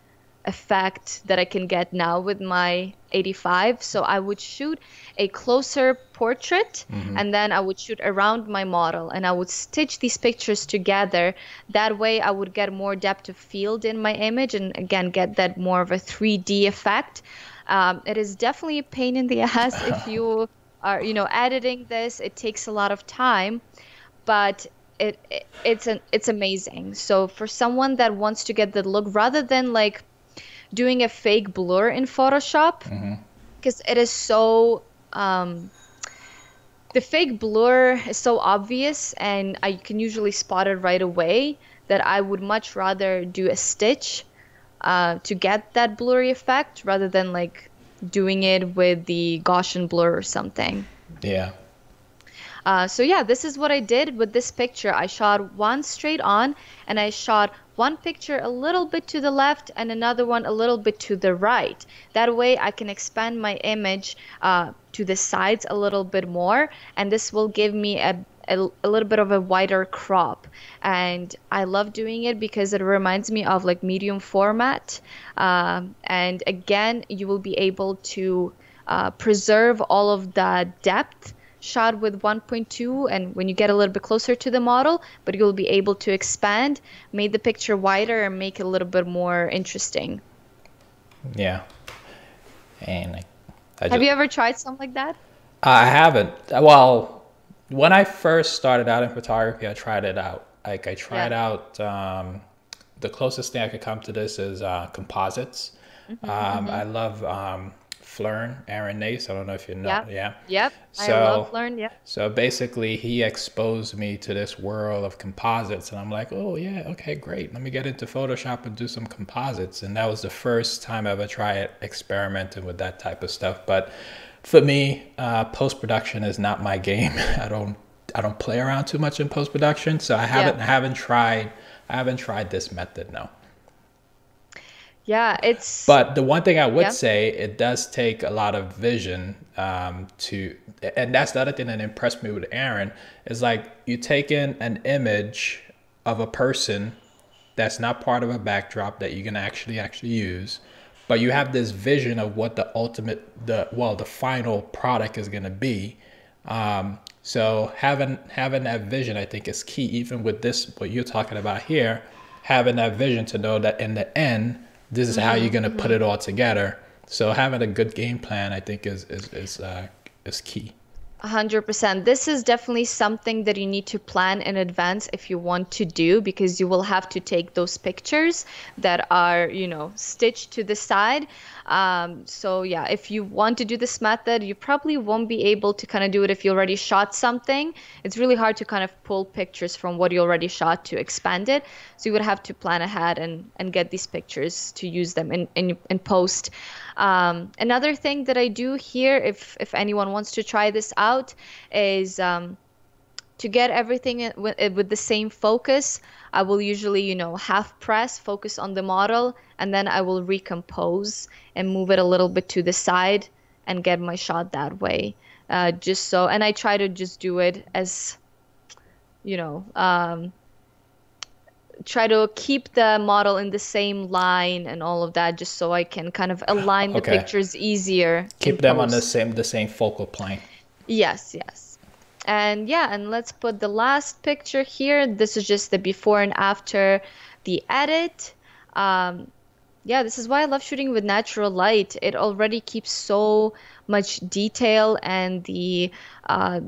effect that I can get now with my 85. So I would shoot a closer portrait and then I would shoot around my model and I would stitch these pictures together. That way I would get more depth of field in my image and again get that more of a 3D effect. It is definitely a pain in the ass if you are, you know, editing this. It takes a lot of time, but it's amazing. So for someone that wants to get the look, rather than like doing a fake blur in Photoshop, because it is so the fake blur is so obvious and I can usually spot it right away, that I would much rather do a stitch to get that blurry effect rather than like doing it with the Gaussian blur or something. Yeah. So yeah, this is what I did with this picture. I shot one straight on and I shot one picture a little bit to the left and another one a little bit to the right. That way I can expand my image to the sides a little bit more, and this will give me a little bit of a wider crop. And I love doing it because it reminds me of like medium format. And again, you will be able to preserve all of the depth shot with 1.2 and when you get a little bit closer to the model, but you'll be able to expand, make the picture wider and make it a little bit more interesting. Yeah. And I I Have just you ever tried something like that? I haven't. Well, when I first started out in photography, I tried it out. Like I tried Yeah. out the closest thing I could come to this is composites. Mm-hmm. I love Flern, Aaron Nace. I don't know if you know. Yeah. Yeah. Yep. I love So learn. Yeah. so basically, he exposed me to this world of composites, and I'm like, oh yeah, okay, great. Let me get into Photoshop and do some composites. And that was the first time I ever tried experimenting with that type of stuff. But for me, post production is not my game. I don't play around too much in post production, so I Yeah. haven't tried this method, no. Yeah. It's But the one thing I would yeah. say, it does take a lot of vision and that's the other thing that impressed me with Aaron, is like you take in an image of a person that's not part of a backdrop that you can actually use, but you have this vision of what the ultimate, the final product is going to be. So having that vision, I think, is key. Even with this, what you're talking about here, having that vision to know that in the end, this is how you're Mm-hmm. gonna put Mm-hmm. it all together. So having a good game plan, I think, is key. 100%. This is definitely something that you need to plan in advance if you want to do, because you will have to take those pictures that are, stitched to the side. So yeah, if you want to do this method, you probably won't be able to kind of do it if you already shot something. It's really hard to kind of pull pictures from what you already shot to expand it. So you would have to plan ahead and get these pictures to use them in post. Another thing that I do here, if anyone wants to try this out, is to get everything with the same focus. I will usually, half press, focus on the model, and then I will recompose and move it a little bit to the side and get my shot that way. Just so, and I try to just do it as, you know, um, try to keep the model in the same line and all of that, just so I can kind of align the Okay, pictures easier in keep them on post. the same focal plane. Yes, yes. And yeah, and let's put the last picture here. This is just the before and after the edit. Um, yeah, this is why I love shooting with natural light. It already keeps so much detail, and uh,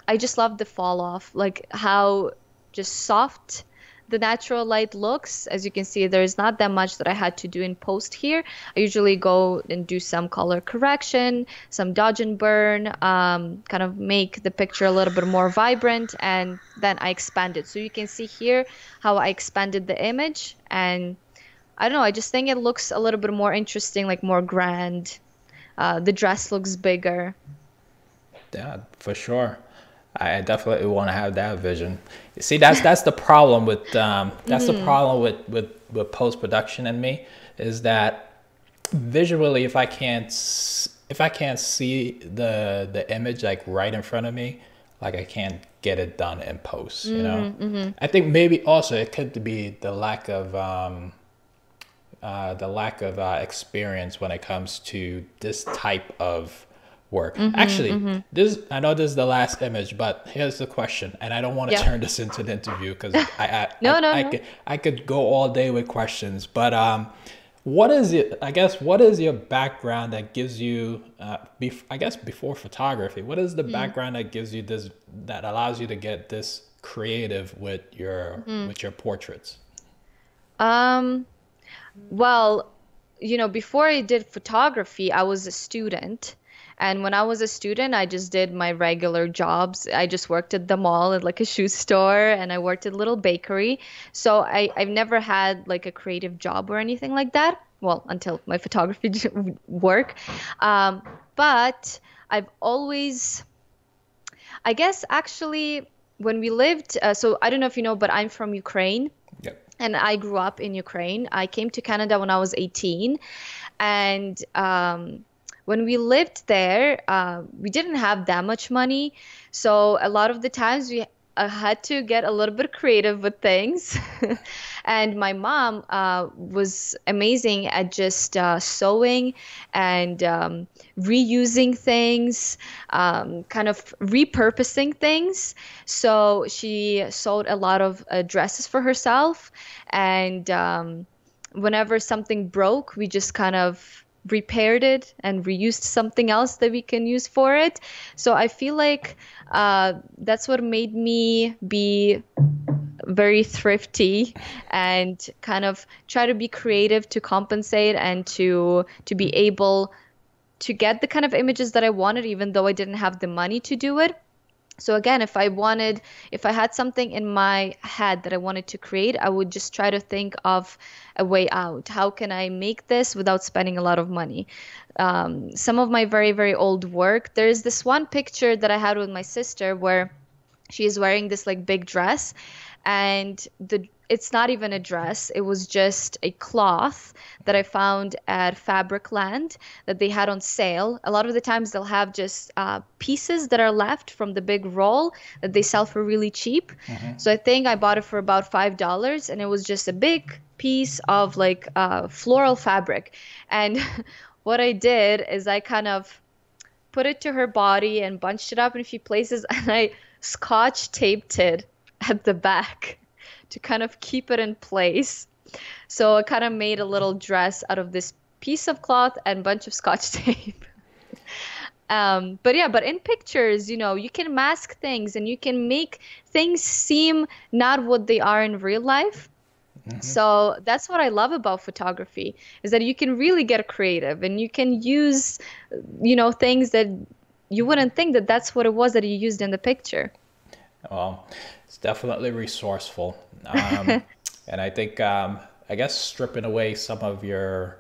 I just love the fall off, like how just soft the natural light looks. As you can see, there's not that much that I had to do in post here. I usually go and do some color correction, some dodge and burn, kind of make the picture a little bit more vibrant, and then I expand it. So you can see here how I expanded the image, and I don't know, I just think it looks a little bit more interesting, like more grand. The dress looks bigger. Yeah, for sure. I definitely want to have that vision. You see, that's the problem with Hmm. with post production in me, is that visually, if I can't see the image like right in front of me, like I can't get it done in post. Mm-hmm. I think maybe also it could be the lack of experience when it comes to this type of work. Mm-hmm. Actually, Mm-hmm. this I know this is the last image, but here's the question, and I don't want to Yeah. turn this into an interview because No, no, no. I could go all day with questions, but what is it? I guess what is your background that gives you? I guess before photography, what is the Mm. background that gives you this, that allows you to get this creative Mm-hmm. with your portraits? Um, well, before I did photography, I was a student. And when I was a student, I just did my regular jobs. I just worked at the mall at like a shoe store, and I worked at a little bakery. So I've never had like a creative job or anything like that. Well, until my photography work. Um, but I've always, I guess actually, when we lived, so I don't know if you know, but I'm from Ukraine Yep. and I grew up in Ukraine. I came to Canada when I was 18, and when we lived there, we didn't have that much money, so a lot of the times we had to get a little bit creative with things. And my mom was amazing at just sewing and reusing things, kind of repurposing things. So she sewed a lot of dresses for herself, and whenever something broke, we just kind of repaired it and reused something else that we can use for it. So I feel like that's what made me be very thrifty and kind of try to be creative to compensate and to be able to get the kind of images that I wanted, even though I didn't have the money to do it. So again, if I had something in my head that I wanted to create, I would just try to think of a way out. How can I make this without spending a lot of money? Some of my very, very old work, there's this one picture that I had with my sister where she is wearing this like big dress, and it's not even a dress. It was just a cloth that I found at Fabricland that they had on sale. A lot of the times they'll have just pieces that are left from the big roll that they sell for really cheap. So I think I bought it for about $5, and it was just a big piece of like floral fabric. And what I did is I kind of put it to her body and bunched it up in a few places, and I scotch taped it at the back to kind of keep it in place. So I kind of made a little dress out of this piece of cloth and bunch of scotch tape. But yeah, but in pictures, you know, you can mask things and you can make things seem not what they are in real life. So that's what I love about photography, is that you can really get creative and you can use, you know, things that you wouldn't think that that's what it was that you used in the picture. Well, it's definitely resourceful. And I think, I guess stripping away some of your,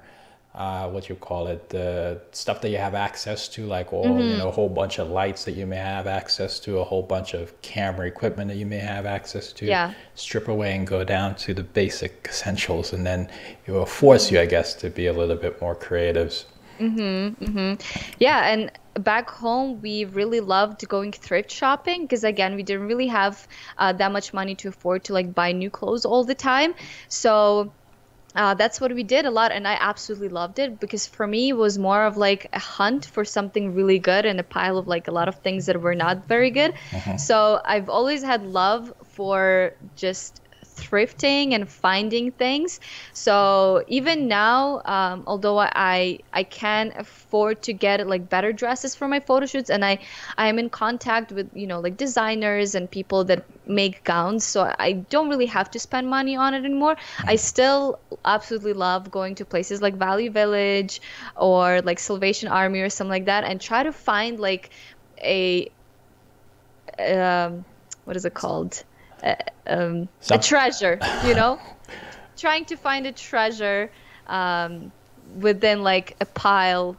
what you call it, the stuff that you have access to, like, or, you know, a whole bunch of lights that you may have access to, a whole bunch of camera equipment that you may have access to, strip away and go down to the basic essentials. And then it will force you, I guess, to be a little bit more creative. Yeah, and back home, we really loved going thrift shopping because, again, we didn't really have that much money to afford to like buy new clothes all the time. So that's what we did a lot, and I absolutely loved it because for me it was more of like a hunt for something really good and a pile of like a lot of things that were not very good. So I've always had love for just thrifting and finding things. So even now, although I can afford to get like better dresses for my photo shoots, and I am in contact with, you know, like designers and people that make gowns, so I don't really have to spend money on it anymore. I still absolutely love going to places like Value Village or like Salvation Army or something like that and try to find like a what is it called? A treasure, you know, trying to find a treasure within like a pile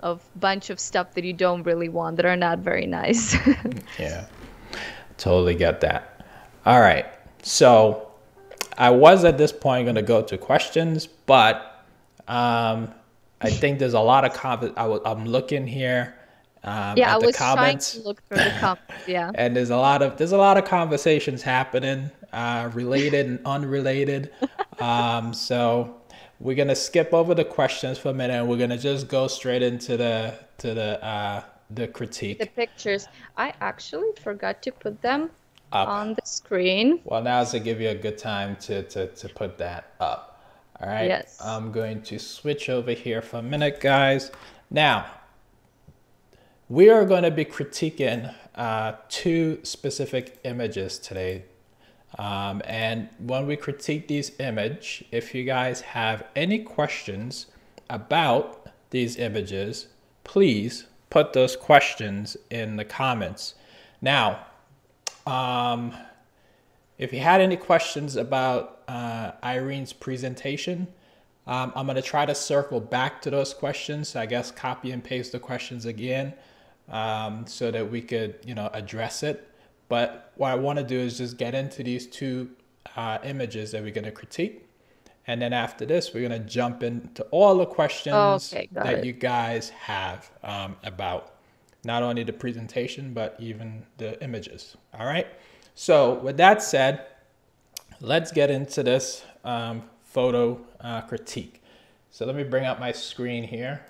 of bunch of stuff that you don't really want, that are not very nice. Yeah, totally get that. All right, so I was at this point going to go to questions, but I think there's a lot of I'm looking here. Yeah, I was trying to look through the comments. Yeah, and there's a lot of conversations happening, related and unrelated. So we're gonna skip over the questions for a minute, and we're gonna just go straight into the critique. The pictures. I actually forgot to put them up on the screen. Well, now's to give you a good time to put that up. All right. Yes. I'm going to switch over here for a minute, guys. Now, we are going to be critiquing two specific images today. And when we critique these images, if you guys have any questions about these images, please put those questions in the comments. Now, if you had any questions about Irene's presentation, I'm going to try to circle back to those questions. So I guess copy and paste the questions again. So that we could, you know, address it. But what I want to do is just get into these two images that we're going to critique. And then after this, we're going to jump into all the questions that you guys have about not only the presentation, but even the images. All right. So with that said, let's get into this photo critique. So let me bring up my screen here.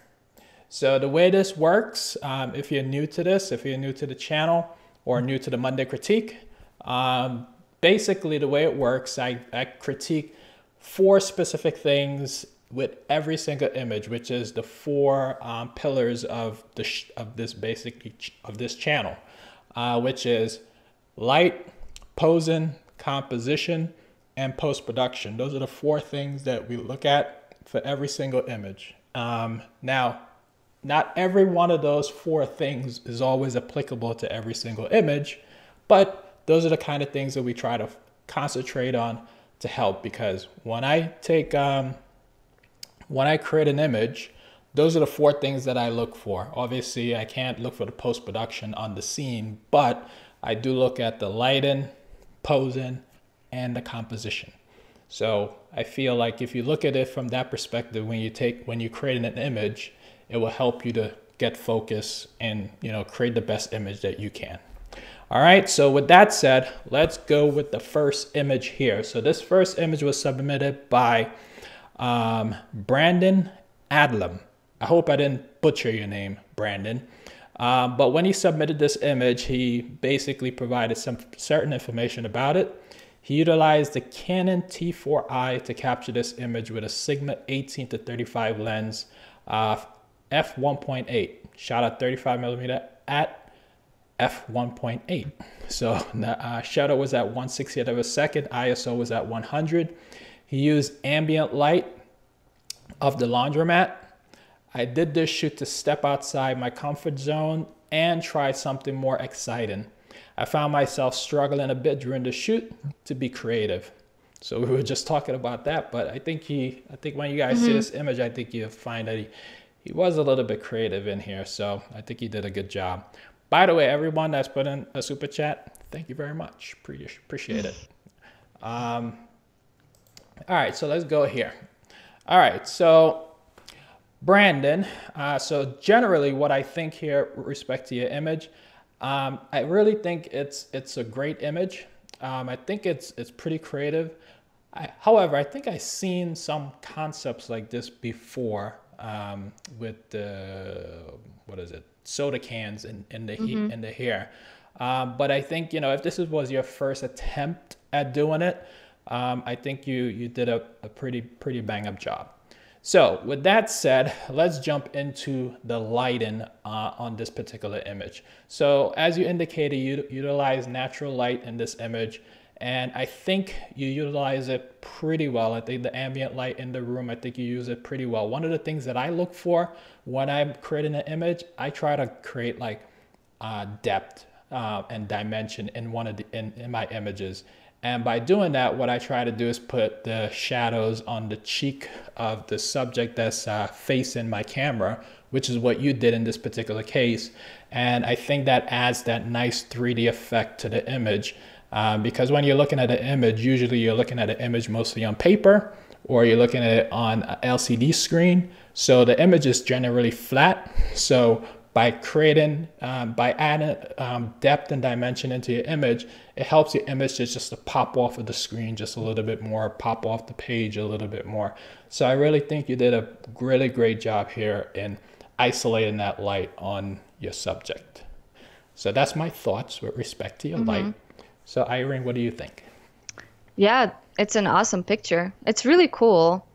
So the way this works, if you're new to this, if you're new to the channel or new to the Monday Critique, basically the way it works, I critique 4 specific things with every single image, which is the four pillars of this channel, which is light, posing, composition, and post-production. Those are the four things that we look at for every single image. Now, not every one of those four things is always applicable to every single image, but those are the kind of things that we try to concentrate on to help, because when I create an image, those are the four things that I look for. Obviously, I can't look for the post-production on the scene, but I do look at the lighting, posing, and the composition. So I feel like if you look at it from that perspective, when you create an image, it will help you to get focus and, you know, create the best image that you can. All right, so with that said, let's go with the first image here. So this first image was submitted by Brandon Adlam. I hope I didn't butcher your name, Brandon. But when he submitted this image, he basically provided some certain information about it. He utilized the Canon T4i to capture this image with a Sigma 18-35 lens, f1.8. Shot at 35mm at f1.8. So the shutter was at 1/60th of a second. ISO was at 100. He used ambient light of the laundromat. I did this shoot to step outside my comfort zone and try something more exciting. I found myself struggling a bit during the shoot to be creative. So we were just talking about that, but I think when you guys see this image, I think you'll find that he was a little bit creative in here. So I think he did a good job. By the way, everyone that's put in a super chat, thank you very much. Appreciate it. All right, so let's go here. All right, so Brandon, so generally what I think here with respect to your image, I really think it's a great image. I think it's pretty creative. However, I think I've seen some concepts like this before with the, what is it, soda cans in the hair. But I think, you know, if this was your first attempt at doing it, I think you did a pretty bang up job. So with that said, let's jump into the lighting on this particular image. So as you indicated, you utilize natural light in this image, and I think you utilize it pretty well. I think the ambient light in the room, I think you use it pretty well. One of the things that I look for when I'm creating an image, I try to create like depth and dimension in in my images. And by doing that, what I try to do is put the shadows on the cheek of the subject that's facing my camera, which is what you did in this particular case. And I think that adds that nice 3D effect to the image. Because when you're looking at an image, usually you're looking at an image mostly on paper, or you're looking at it on an LCD screen. So the image is generally flat. So by creating, by adding depth and dimension into your image, it helps your image just to pop off of the screen just a little bit more, pop off the page a little bit more. So I really think you did a really great job here in isolating that light on your subject. So that's my thoughts with respect to your light. So Irene, what do you think? Yeah, it's an awesome picture. It's really cool.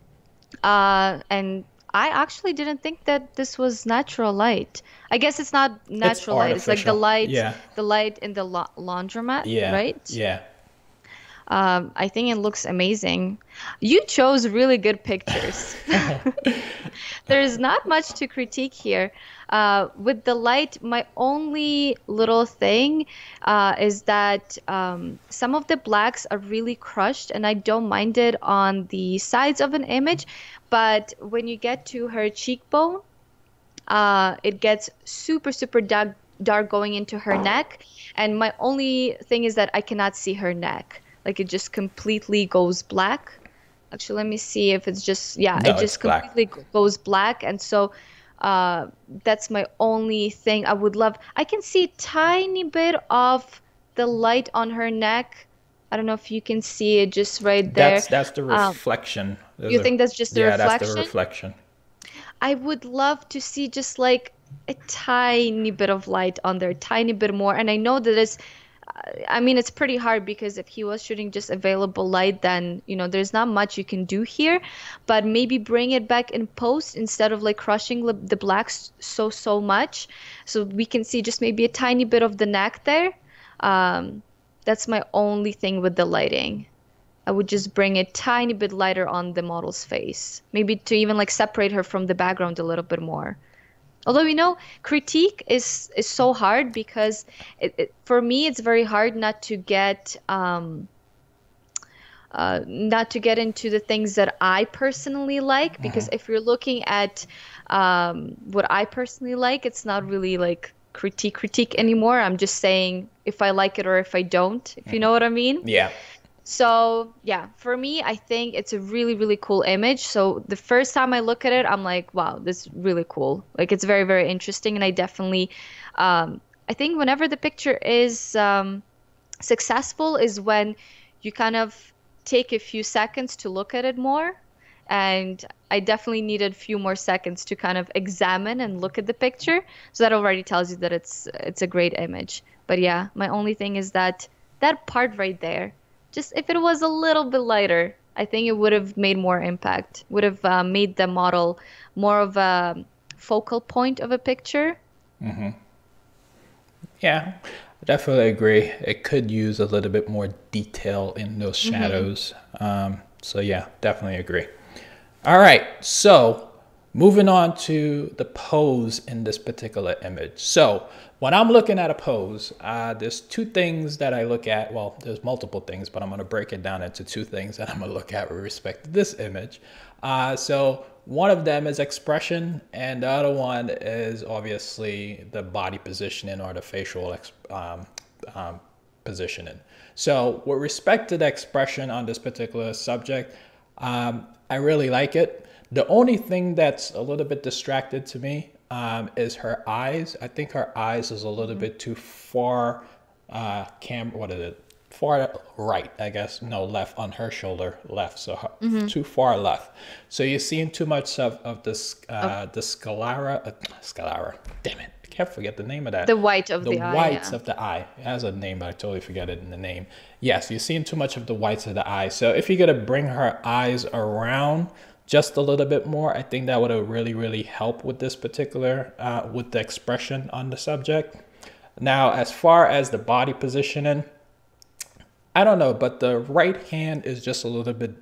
And I actually didn't think that this was natural light. I guess it's not natural light. It's like the light, the light in the laundromat, right? Yeah. I think it looks amazing. You chose really good pictures. There's not much to critique here. With the light, my only little thing is that some of the blacks are really crushed, and I don't mind it on the sides of an image. But when you get to her cheekbone, it gets super dark going into her neck. And my only thing is that I cannot see her neck. Like, it just completely goes black. Actually, let me see if it's just, yeah, no, it just completely goes black. And so that's my only thing. I would love, I can see a tiny bit of the light on her neck. I don't know if you can see it just right there. That's the reflection. You think that's just the reflection? Yeah, that's the reflection. I would love to see just like a tiny bit of light on there, tiny bit more. And I know that it's, I mean, it's pretty hard because if he was shooting just available light, then, you know, there's not much you can do here. But maybe bring it back in post instead of like crushing the blacks so much. So we can see just maybe a tiny bit of the neck there. That's my only thing with the lighting. I would just bring it tiny bit lighter on the model's face. Maybe to even like separate her from the background a little bit more. Although, you know, critique is so hard because for me it's very hard not to get into the things that I personally like, because if you're looking at what I personally like, it's not really like critique anymore. I'm just saying if I like it or if I don't, if you know what I mean. Yeah. So yeah, for me, I think it's a really cool image. So the first time I look at it, I'm like, wow, this is really cool. Like it's very interesting, and I definitely, I think whenever the picture is successful is when you kind of take a few seconds to look at it more. And I definitely needed a few more seconds to kind of examine and look at the picture. So that already tells you that it's a great image. But yeah, my only thing is that part right there. Just if it was a little bit lighter, I think it would have made more impact, would have made the model more of a focal point of a picture. Yeah, I definitely agree. It could use a little bit more detail in those shadows. So yeah, definitely agree. All right, so moving on to the pose in this particular image. So when I'm looking at a pose, there's two things that I look at. Well, there's multiple things, but I'm going to break it down into two things that I'm going to look at with respect to this image. So one of them is expression, and the other one is obviously the body positioning or the facial positioning. So with respect to the expression on this particular subject, I really like it. The only thing that's a little bit distracted to me is her eyes. I think her eyes is a little bit too far far right, I guess. No, left on her shoulder, left. So too far left. So you're seeing too much of this the sclera. Damn it, I can't forget the name of that. The white of the eye. The whites of the eye. It has a name, but I totally forget it in the name. Yes, you're seeing too much of the whites of the eye. So if you're gonna bring her eyes around just a little bit more, I think that would have really helped with this particular, with the expression on the subject. Now, as far as the body positioning, I don't know, but the right hand is just a little bit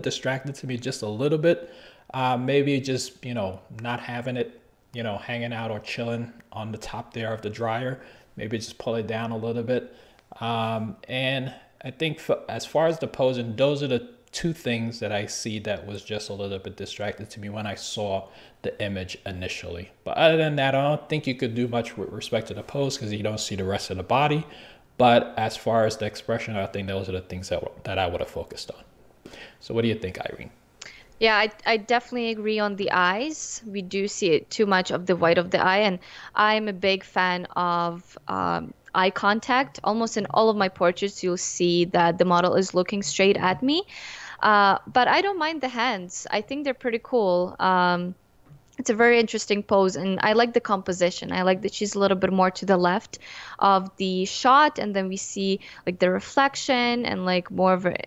distracted to me, just a little bit. Maybe just, you know, not having it, you know, hanging out or chilling on the top there of the dryer. Maybe just pull it down a little bit. And I think as far as the posing, those are the two things that I see that was just a little bit distracted to me when I saw the image initially. But other than that, I don't think you could do much with respect to the pose because you don't see the rest of the body. But as far as the expression, I think those are the things that I would have focused on. So what do you think, Irene? Yeah, I definitely agree on the eyes. We do see it too much of the white of the eye, and I'm a big fan of eye contact. Almost in all of my portraits, you'll see that the model is looking straight at me. But I don't mind the hands. I think they're pretty cool. It's a very interesting pose, and I like the composition. I like that she's a little bit more to the left of the shot, and then we see like the reflection and like more of a,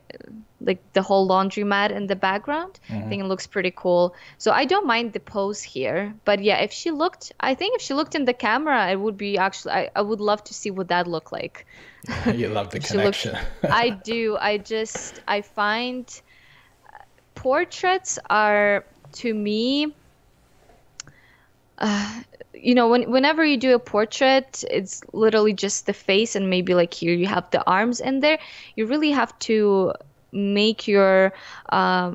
like the whole laundromat in the background. I think it looks pretty cool. So I don't mind the pose here. But yeah, I think if she looked in the camera, it would be actually, I would love to see what that looked like. You love the connection. I do. I find portraits are, to me, you know, whenever you do a portrait, it's literally just the face, and maybe like here you have the arms in there. You really have to make your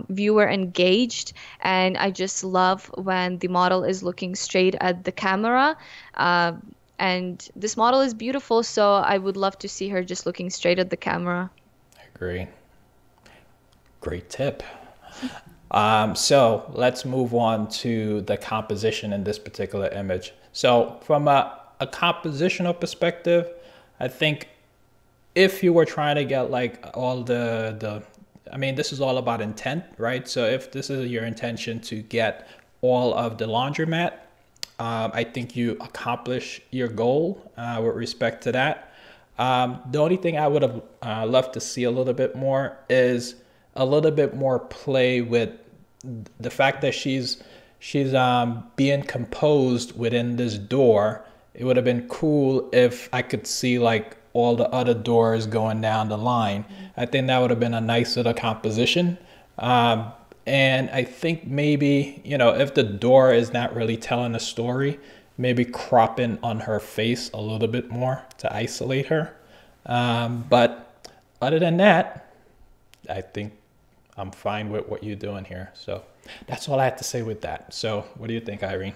viewer engaged, and I just love when the model is looking straight at the camera. And this model is beautiful, so I would love to see her just looking straight at the camera. I agree. Great tip. So let's move on to the composition in this particular image. So from a compositional perspective, I think if you were trying to get like all I mean, this is all about intent, right? So if this is your intention to get all of the laundromat, I think you accomplish your goal with respect to that. The only thing I would have loved to see a little bit more is a little bit more play with the fact that she's being composed within this door. It would have been cool if I could see like all the other doors going down the line. I think that would have been a nice little composition. And I think maybe, you know, if the door is not really telling a story, maybe cropping on her face a little bit more to isolate her. But other than that, I think I'm fine with what you're doing here. So that's all I have to say with that. So what do you think, Irene?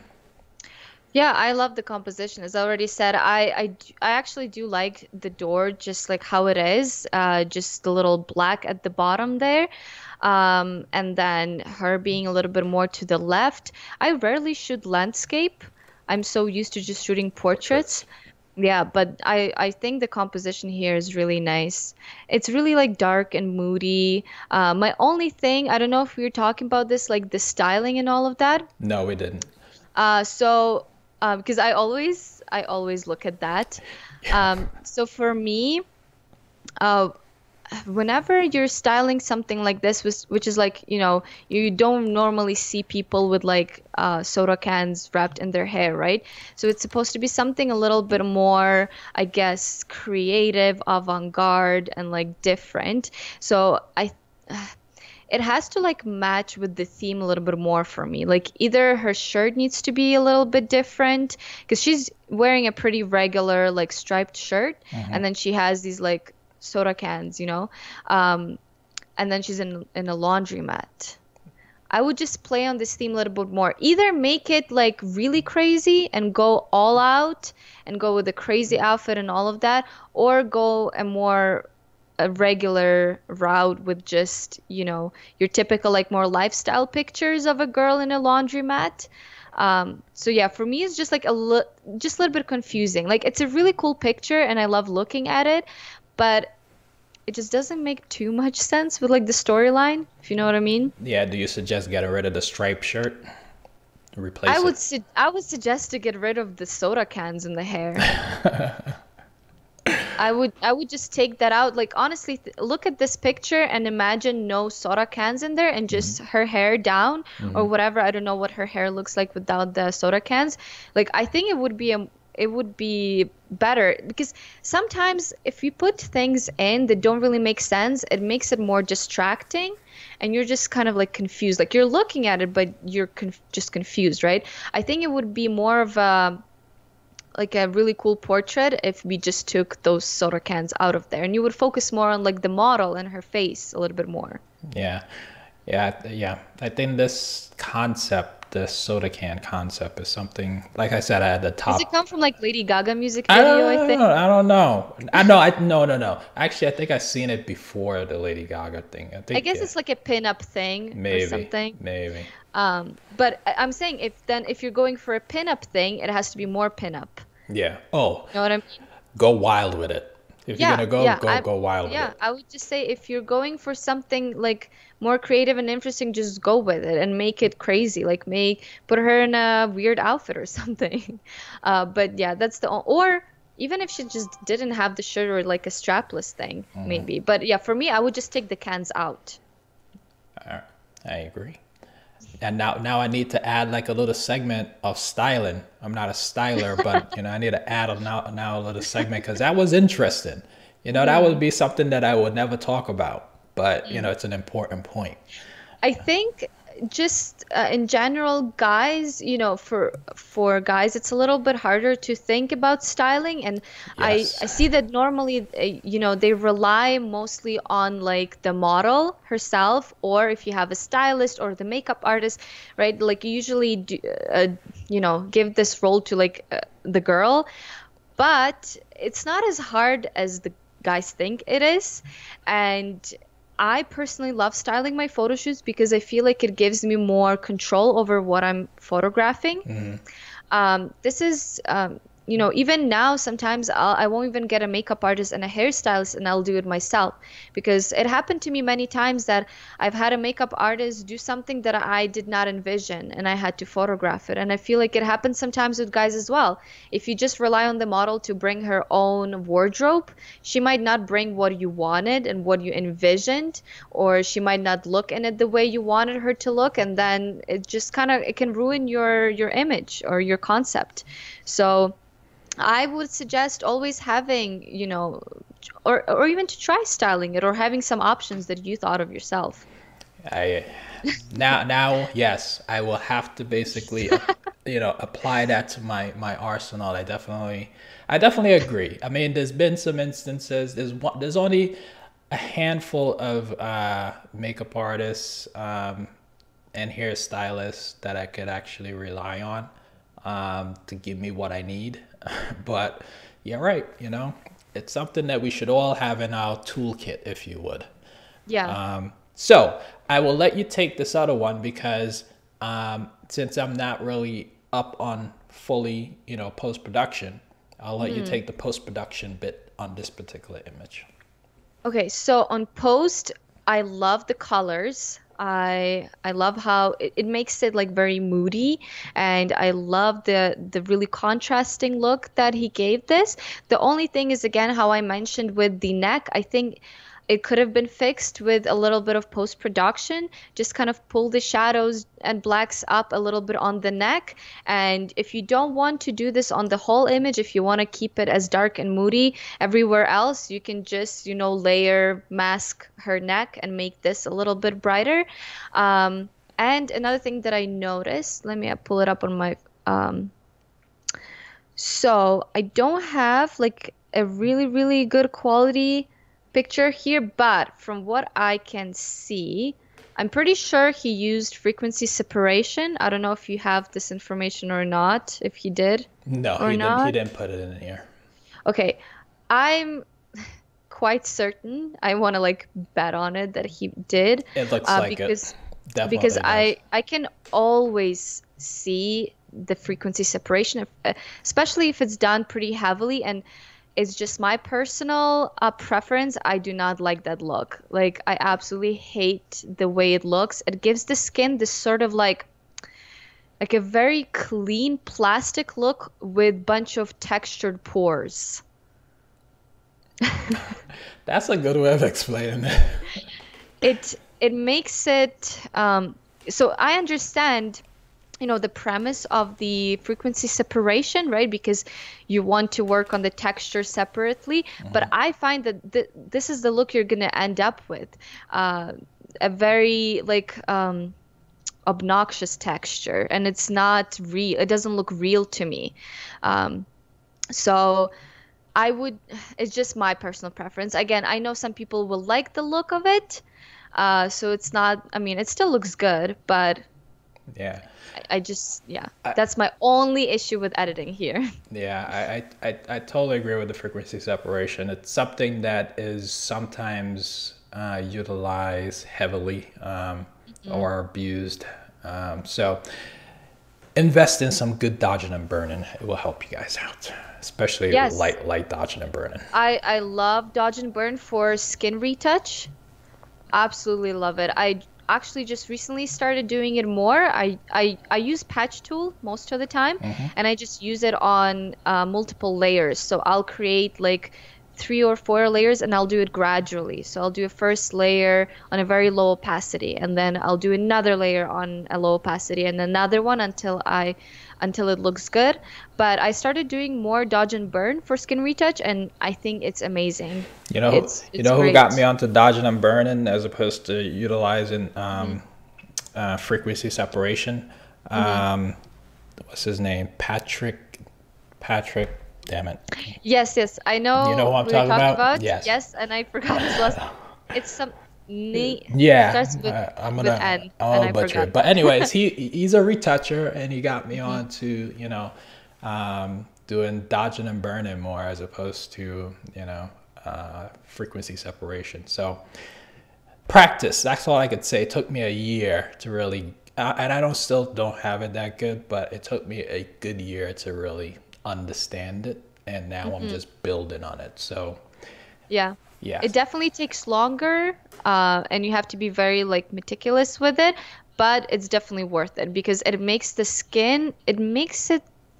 Yeah, I love the composition. As I already said, I actually do like the door just like how it is, just a little black at the bottom there. And then her being a little bit more to the left. I rarely shoot landscape. I'm so used to just shooting portraits. Yeah, but I think the composition here is really nice. It's really like dark and moody. My only thing, I don't know if we were talking about this, like the styling and all of that. No, we didn't. Because I always look at that. So for me, uh, whenever you're styling something like this, which is like, you know, you don't normally see people with like soda cans wrapped in their hair, right? So it's supposed to be something a little bit more, I guess, creative, avant-garde, and like different. So it has to like match with the theme a little bit more for me. Like either her shirt needs to be a little bit different because she's wearing a pretty regular like striped shirt, and then she has these like soda cans, you know, and then she's in a laundromat. I would just play on this theme a little bit more. Either make it like really crazy and go all out and go with a crazy outfit and all of that, or go a regular route with just, you know, your typical like more lifestyle pictures of a girl in a laundromat. So yeah, for me it's just like just a little bit confusing. Like it's a really cool picture and I love looking at it, but it just doesn't make too much sense with like the storyline, if you know what I mean. Yeah, do you suggest getting rid of the striped shirt? Replace it? I would suggest to get rid of the soda cans in the hair. I would just take that out. Like honestly, look at this picture and imagine no soda cans in there and just her hair down or whatever. I don't know what her hair looks like without the soda cans. Like I think it would be better because sometimes if you put things in that don't really make sense, it makes it more distracting and you're just kind of like confused. Like you're looking at it, but you're just confused, right? I think it would be more of a really cool portrait if we just took those soda cans out of there and you would focus more on like the model and her face a little bit more. Yeah. I think this concept, the soda can concept, is something, like I said, at the top. Does it come from like Lady Gaga music video, I think? I don't know. No. Actually, I think I've seen it before the Lady Gaga thing. I guess it's like a pin-up thing or something. Maybe. But I'm saying if you're going for a pin-up thing, it has to be more pin-up. Yeah. Oh. You know what I mean? Go wild with it. If you're gonna go wild with it. Yeah, I would just say if you're going for something like more creative and interesting, just go with it and make it crazy. Like put her in a weird outfit or something. But yeah, or even if she just didn't have the shirt or like a strapless thing, maybe. But yeah, for me, I would just take the cans out. I agree. And now I need to add like a little segment of styling. I'm not a styler, but you know, I need to add now a little segment because that was interesting. You know, that would be something that I would never talk about, but you know, it's an important point. I think just in general, guys, you know, for guys, it's a little bit harder to think about styling, and yes. I see that normally, you know, they rely mostly on like the model herself, or if you have a stylist or the makeup artist, right? Like you usually do, you know, give this role to like the girl, but it's not as hard as the guys think it is, and I personally love styling my photo shoots because I feel like it gives me more control over what I'm photographing. This is you know, even now, sometimes I won't even get a makeup artist and a hairstylist and I'll do it myself, because it happened to me many times that I've had a makeup artist do something that I did not envision and I had to photograph it. And I feel like it happens sometimes with guys as well. If you just rely on the model to bring her own wardrobe, she might not bring what you wanted and what you envisioned, or she might not look in it the way you wanted her to look, and then it just kind of, it can ruin your image or your concept. So I would suggest always having, you know, or even to try styling it or having some options that you thought of yourself. I now yes, I will have to basically you know, apply that to my arsenal. I definitely agree. I mean, there's been some instances. There's only a handful of makeup artists and hairstylists that I could actually rely on to give me what I need. But yeah, right. You know, it's something that we should all have in our toolkit, if you would. Yeah. So I will let you take this other one because since I'm not really up on fully, you know, post-production, I'll let you take the post-production bit on this particular image. Okay, so on post, I love the colors. I love how it makes it like very moody, and I love the really contrasting look that he gave this. The only thing is, again, how I mentioned with the neck, I think it could have been fixed with a little bit of post-production. Just kind of pull the shadows and blacks up a little bit on the neck. And if you don't want to do this on the whole image, if you want to keep it as dark and moody everywhere else, you can just, you know, layer mask her neck and make this a little bit brighter. And another thing that I noticed, let me pull it up on my so I don't have like a really good quality picture here, but from what I can see, I'm pretty sure he used frequency separation. I don't know if you have this information or not, if he did No, or he not. he didn't put it in here. Okay, I'm quite certain, I want to like bet on it that he did, It looks like because it. Definitely because does. I can always see the frequency separation, especially if it's done pretty heavily. And it's just my personal preference. I do not like that look. Like, I absolutely hate the way it looks. It gives the skin this sort of like a very clean plastic look with bunch of textured pores. That's a good way of explaining it. It makes it so I understand, you know, the premise of the frequency separation, right? Because you want to work on the texture separately. But I find that this is the look you're going to end up with. A very like obnoxious texture, and it's not real. It doesn't look real to me. So it's just my personal preference. Again, I know some people will like the look of it. So it's not, I mean, it still looks good, but Yeah. I just, yeah, that's my only issue with editing here. Yeah, I totally agree with the frequency separation. It's something that is sometimes utilized heavily or abused. So invest in some good dodging and burning. It will help you guys out, especially Yes. light dodging and burning. I love dodge and burn for skin retouch. Absolutely love it. I actually just recently started doing it more. I use patch tool most of the time, and I just use it on multiple layers. So I'll create like 3 or 4 layers, and I'll do it gradually. So I'll do a first layer on a very low opacity, and then I'll do another layer on a low opacity, and another one until it looks good. But I started doing more dodge and burn for skin retouch, and I think it's amazing. You know, It's you know who great. got me onto dodging and burning as opposed to utilizing frequency separation? What's his name? Patrick. Damn it. Yes, I know You know who I'm who you're talking about? Yes. Yes, and I forgot his last. It's some Yeah, starts with I'm with gonna N, I'll and I butcher forgot. it. But anyways, he's a retoucher, and he got me on to, you know, doing dodging and burning more as opposed to, you know, frequency separation. So practice. That's all I could say. It took me a year to really, and I still don't have it that good, but it took me a good year to really understand it, and now I'm just building on it. So Yeah. yeah. It definitely takes longer, and you have to be very like meticulous with it, but it's definitely worth it because it makes the skin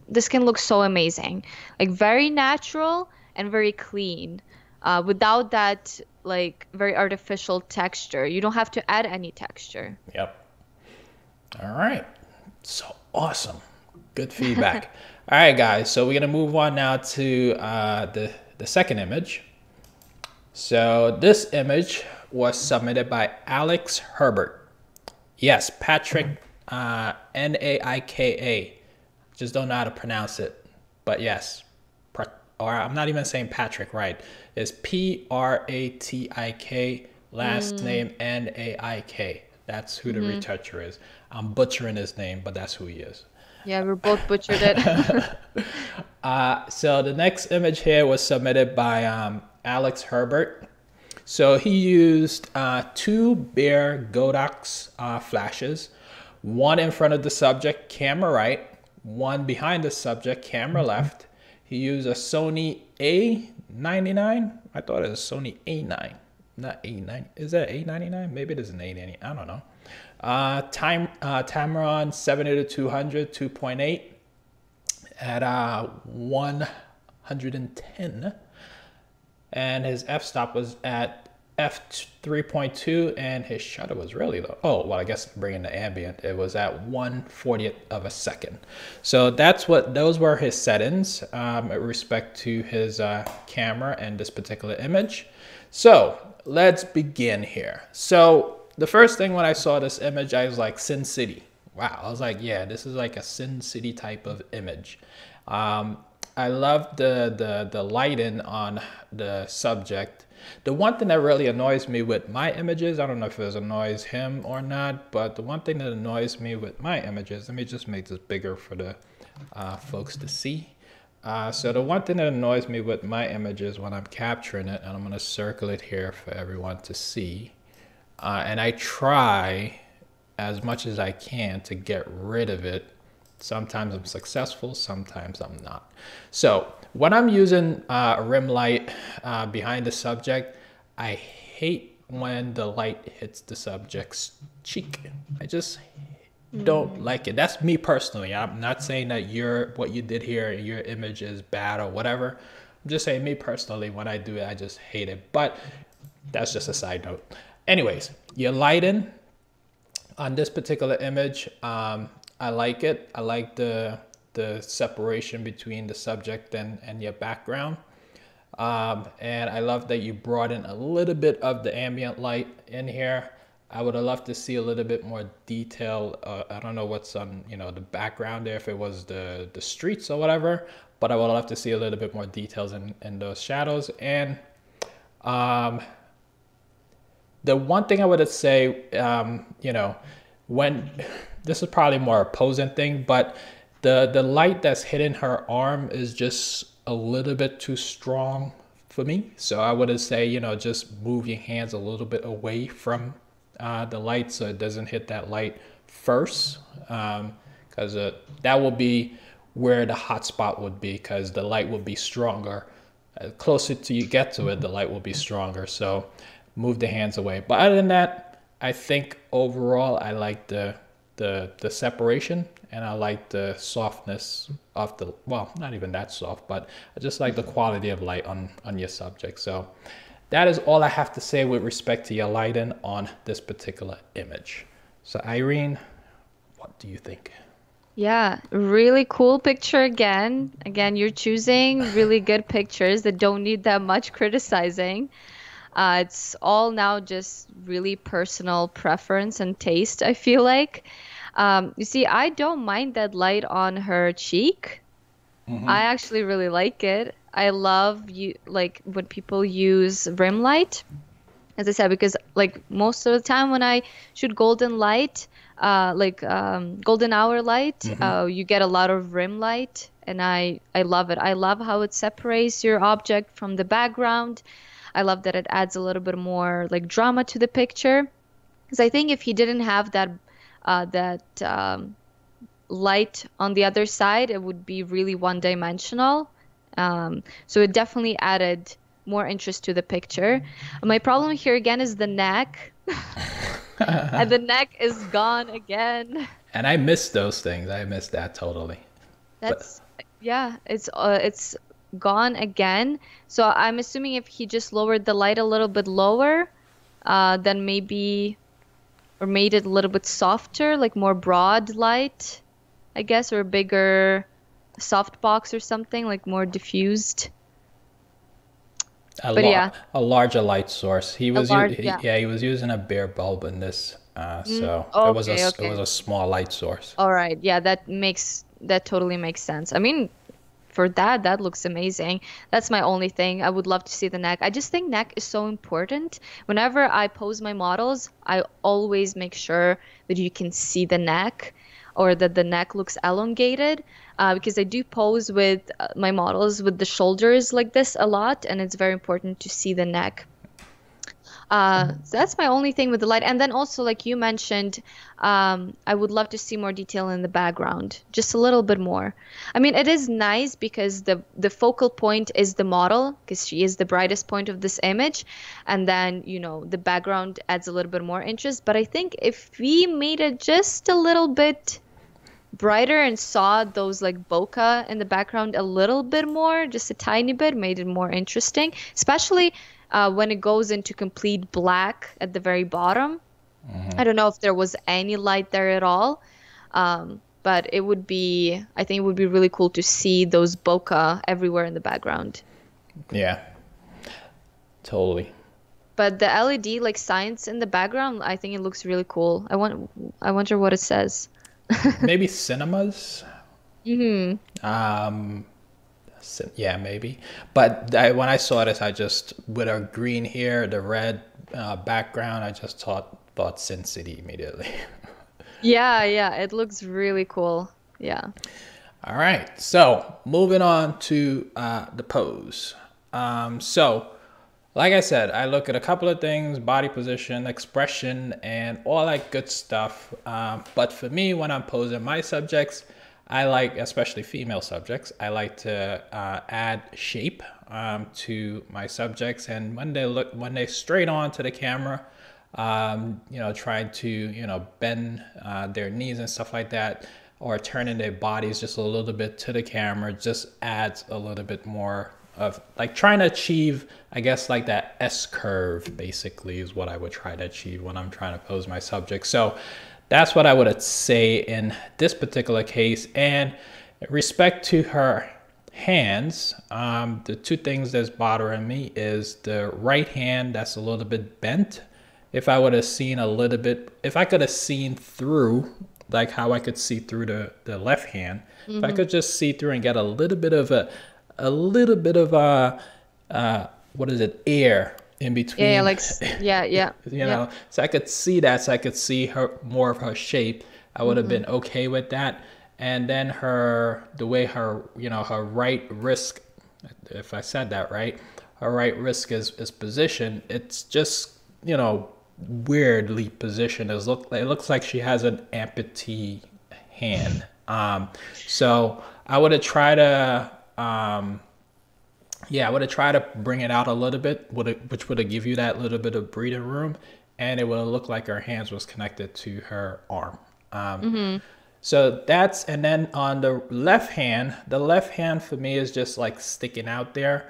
look so amazing. Like very natural and very clean. Without that like very artificial texture. You don't have to add any texture. Yep. All right. So awesome. Good feedback. All right, guys. So we're gonna move on now to the second image. So this image was submitted by Alex Herbert. Yes, Patrick, Naika. Just don't know how to pronounce it, but yes. Or I'm not even saying Patrick right. It's Pratik, last name Naik. That's who the retoucher is. I'm butchering his name, but that's who he is. Yeah, we both butchered it. So the next image here was submitted by Alex Herbert. So he used 2 bare Godox flashes, one in front of the subject, camera right, one behind the subject, camera left. He used a Sony A99. I thought it was Sony A9, not A9. Is that A99? Maybe it is an A90. I don't know. Tamron 70-200 2.8 at 110, and his f-stop was at f3.2, and his shutter was really low. Oh, well, I guess bringing the ambient, it was at 1/40th of a second. So those were his settings with respect to his camera and this particular image. So let's begin here. So the first thing when I saw this image, I was like, Sin City. Wow, I was like, yeah, this is like a Sin City type of image. I love the lighting on the subject. The one thing that really annoys me with my images, I don't know if it annoys him or not, but the one thing that annoys me with my images, let me just make this bigger for the folks to see. So the one thing that annoys me with my images when I'm capturing it, and I'm gonna circle it here for everyone to see, and I try as much as I can to get rid of it. Sometimes I'm successful, sometimes I'm not. So when I'm using a rim light behind the subject, I hate when the light hits the subject's cheek. I just don't like it. That's me personally. I'm not saying that what you did here, your image is bad or whatever. I'm just saying me personally, when I do it, I just hate it. But that's just a side note. Anyways, your lighting on this particular image, I like it. I like the separation between the subject and your background. And I love that you brought in a little bit of the ambient light in here. I would have loved to see a little bit more detail. I don't know what's on, the background there, if it was the streets or whatever, but I would love to see a little bit more details in those shadows. And the one thing I would say, when this is probably more a posing thing, but the light that's hitting her arm is just a little bit too strong for me. So I would say, just move your hands a little bit away from the light so it doesn't hit that light first, because that will be where the hot spot would be, because the light will be stronger. Closer to you get to it, the light will be stronger. So move the hands away. But other than that, I think overall I like the separation, and I like the softness of the, well, not even that soft, but I just like the quality of light on your subject. So that is all I have to say with respect to your lighting on this particular image. So Irene, what do you think? Yeah, really cool picture again. Again, you're choosing really good pictures that don't need that much criticizing. It's all now just really personal preference and taste, I feel like. You see, I don't mind that light on her cheek. I actually really like it. I love like when people use rim light, as I said, because like most of the time when I shoot golden light, golden hour light, you get a lot of rim light, and I love it. I love how it separates your object from the background. I love that it adds a little bit more like drama to the picture. Because I think if he didn't have that light on the other side, it would be really one-dimensional. So it definitely added more interest to the picture. My problem here again is the neck. And the neck is gone again. And I miss those things. I miss that totally. But That's yeah, it's gone again. So I'm assuming if he just lowered the light a little bit lower, then maybe or made it a little bit softer, like more broad light, I guess, or a bigger softbox or something, like more diffused. a But lar yeah, a larger light source. a large, yeah. Yeah, he was using a bare bulb in this, so Okay, it was okay. a small light source. All right. Yeah, that totally makes sense. I mean, for that, that looks amazing. That's my only thing. I would love to see the neck. I just think neck is so important. Whenever I pose my models, I always make sure that you can see the neck or that the neck looks elongated, because I do pose with my models with the shoulders like this a lot, and it's very important to see the neck. So that's my only thing with the light. And then also, like you mentioned, I would love to see more detail in the background, just a little bit more. I mean, it is nice because the focal point is the model, because she is the brightest point of this image. And then, you know, the background adds a little bit more interest. But I think if we made it just a little bit brighter and saw those like bokeh in the background a little bit more, just a tiny bit, made it more interesting, especially when it goes into complete black at the very bottom. I don't know if there was any light there at all, but it would be, I think it would be really cool to see those bokeh everywhere in the background. Yeah, totally. But the LED like signs in the background, I think it looks really cool. I wonder what it says. Maybe cinemas. Hmm. Um, yeah, maybe. But when I saw this, I just with our green here, the red background, I just thought Sin City immediately. Yeah, yeah, it looks really cool. Yeah. All right, so moving on to the pose. So, like I said, I look at a couple of things: body position, expression, and all that good stuff. But for me, when I'm posing my subjects, I like, especially female subjects, I like to add shape to my subjects. And when they straight on to the camera, you know, trying to, you know, bend their knees and stuff like that, or turning their bodies just a little bit to the camera, just adds a little bit more of like trying to achieve, I guess, like that S curve basically is what I would try to achieve when I'm trying to pose my subject. So that's what I would say in this particular case. And in respect to her hands, the two things that's bothering me is the right hand that's a little bit bent. If I would have seen a little bit, if I could have seen through, like how I could see through the left hand, if I could just see through and get a little bit of what is it, air in between. Yeah, yeah, like yeah, yeah, You yeah. know, so I could see that, so I could see her more of her shape. I would have been okay with that. And then the way her, you know, her right wrist, if I said that right, her right wrist is positioned. It's just, you know, weirdly positioned. It looks like she has an amputee hand. So I would have tried to, yeah, I would have tried to bring it out a little bit, which would have give you that little bit of breathing room, and it would have looked like her hands was connected to her arm. So that's, and then on the left hand for me is just like sticking out there.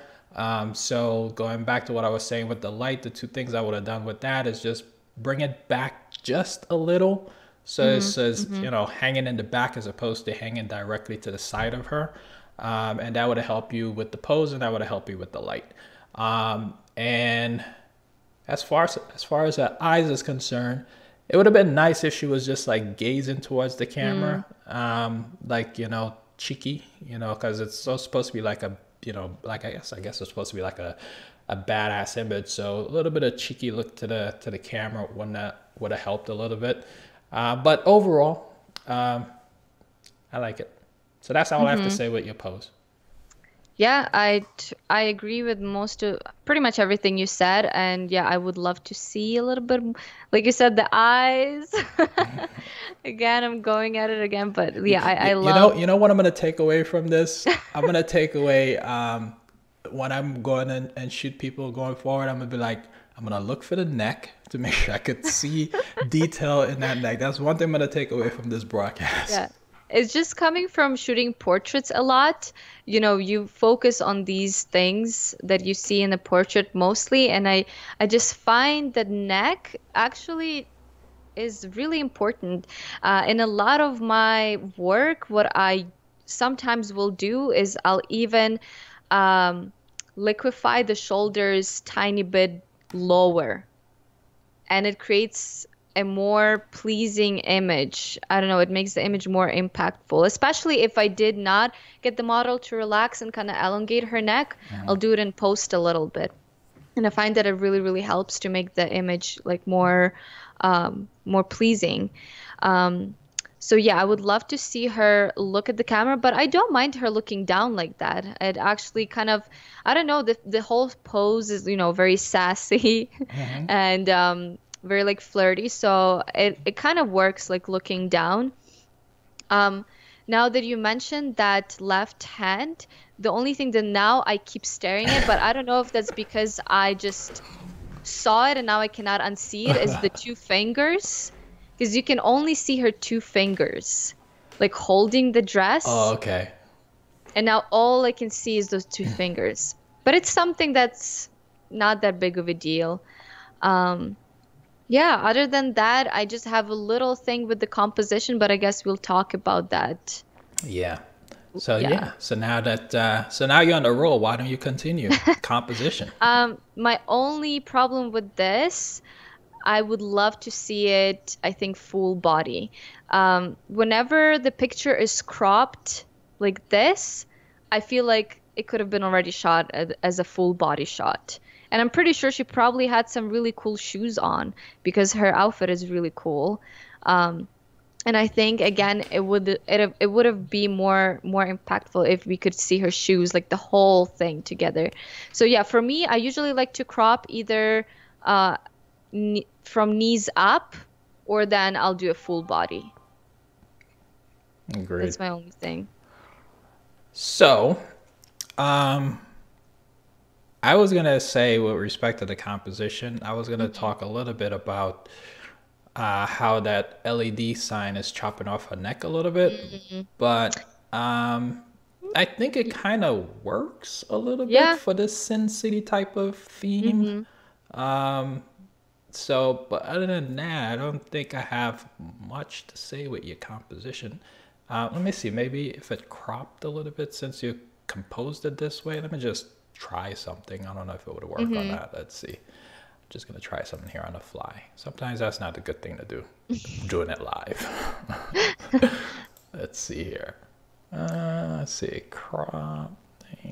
So going back to what I was saying with the light, the two things I would have done with that is just bring it back just a little. So it says, you know, hanging in the back as opposed to hanging directly to the side of her. And that would have helped you with the pose, and that would have helped you with the light. And as far as her eyes is concerned, it would have been nice if she was just like gazing towards the camera, like, you know, cheeky, you know, because it's so supposed to be like a, you know, like I guess it's supposed to be like a badass image. So a little bit of cheeky look to the camera would have helped a little bit. But overall, I like it. So that's all I have to say with your pose. Yeah, I agree with most of pretty much everything you said, and yeah, I would love to see a little bit, like you said, the eyes. Again, I'm going at it again, but yeah, I love. You know what I'm gonna take away from this? I'm gonna take away when I'm going and shoot people going forward. I'm gonna be like, I'm gonna look for the neck to make sure I could see detail in that neck. That's one thing I'm gonna take away from this broadcast. Yeah. It's just coming from shooting portraits a lot. You know, you focus on these things that you see in the portrait mostly, and I just find the neck actually is really important. In a lot of my work, what I sometimes will do is I'll even liquefy the shoulders tiny bit lower, and it creates a more pleasing image. I don't know, it makes the image more impactful, especially if I did not get the model to relax and kind of elongate her neck. I'll do it in post a little bit. And I find that it really, really helps to make the image like more pleasing. So yeah, I would love to see her look at the camera, but I don't mind her looking down like that. It actually kind of, I don't know, the whole pose is, you know, very sassy and very like flirty. So it kind of works like looking down. Now that you mentioned that left hand, the only thing that now I keep staring at, but I don't know if that's because I just saw it and now I cannot unsee it, is the two fingers. Because you can only see her two fingers, like holding the dress. Oh, okay. And now all I can see is those two fingers. But it's something that's not that big of a deal. Yeah, other than that, I just have a little thing with the composition, but I guess we'll talk about that. Yeah. So yeah. So now that so now you're on the roll, why don't you continue composition? My only problem with this, I would love to see it, I think, full body. Whenever the picture is cropped like this, I feel like it could have been already shot as a full body shot. And I'm pretty sure she probably had some really cool shoes on because her outfit is really cool. And I think again it would have been more impactful if we could see her shoes, like the whole thing together. So yeah, for me, I usually like to crop either from knees up, or then I'll do a full body. Agreed. That's my only thing. So, I was gonna say, with respect to the composition, I was gonna talk a little bit about how that LED sign is chopping off her neck a little bit, but I think it kind of works a little bit for this Sin City type of theme. So, but other than that, I don't think I have much to say with your composition. Let me see, maybe if it cropped a little bit since you composed it this way. Let me just try something. I don't know if it would work on that. Let's see. I'm just gonna try something here on the fly. Sometimes that's not a good thing to do, doing it live. Let's see here. Let's see, crop.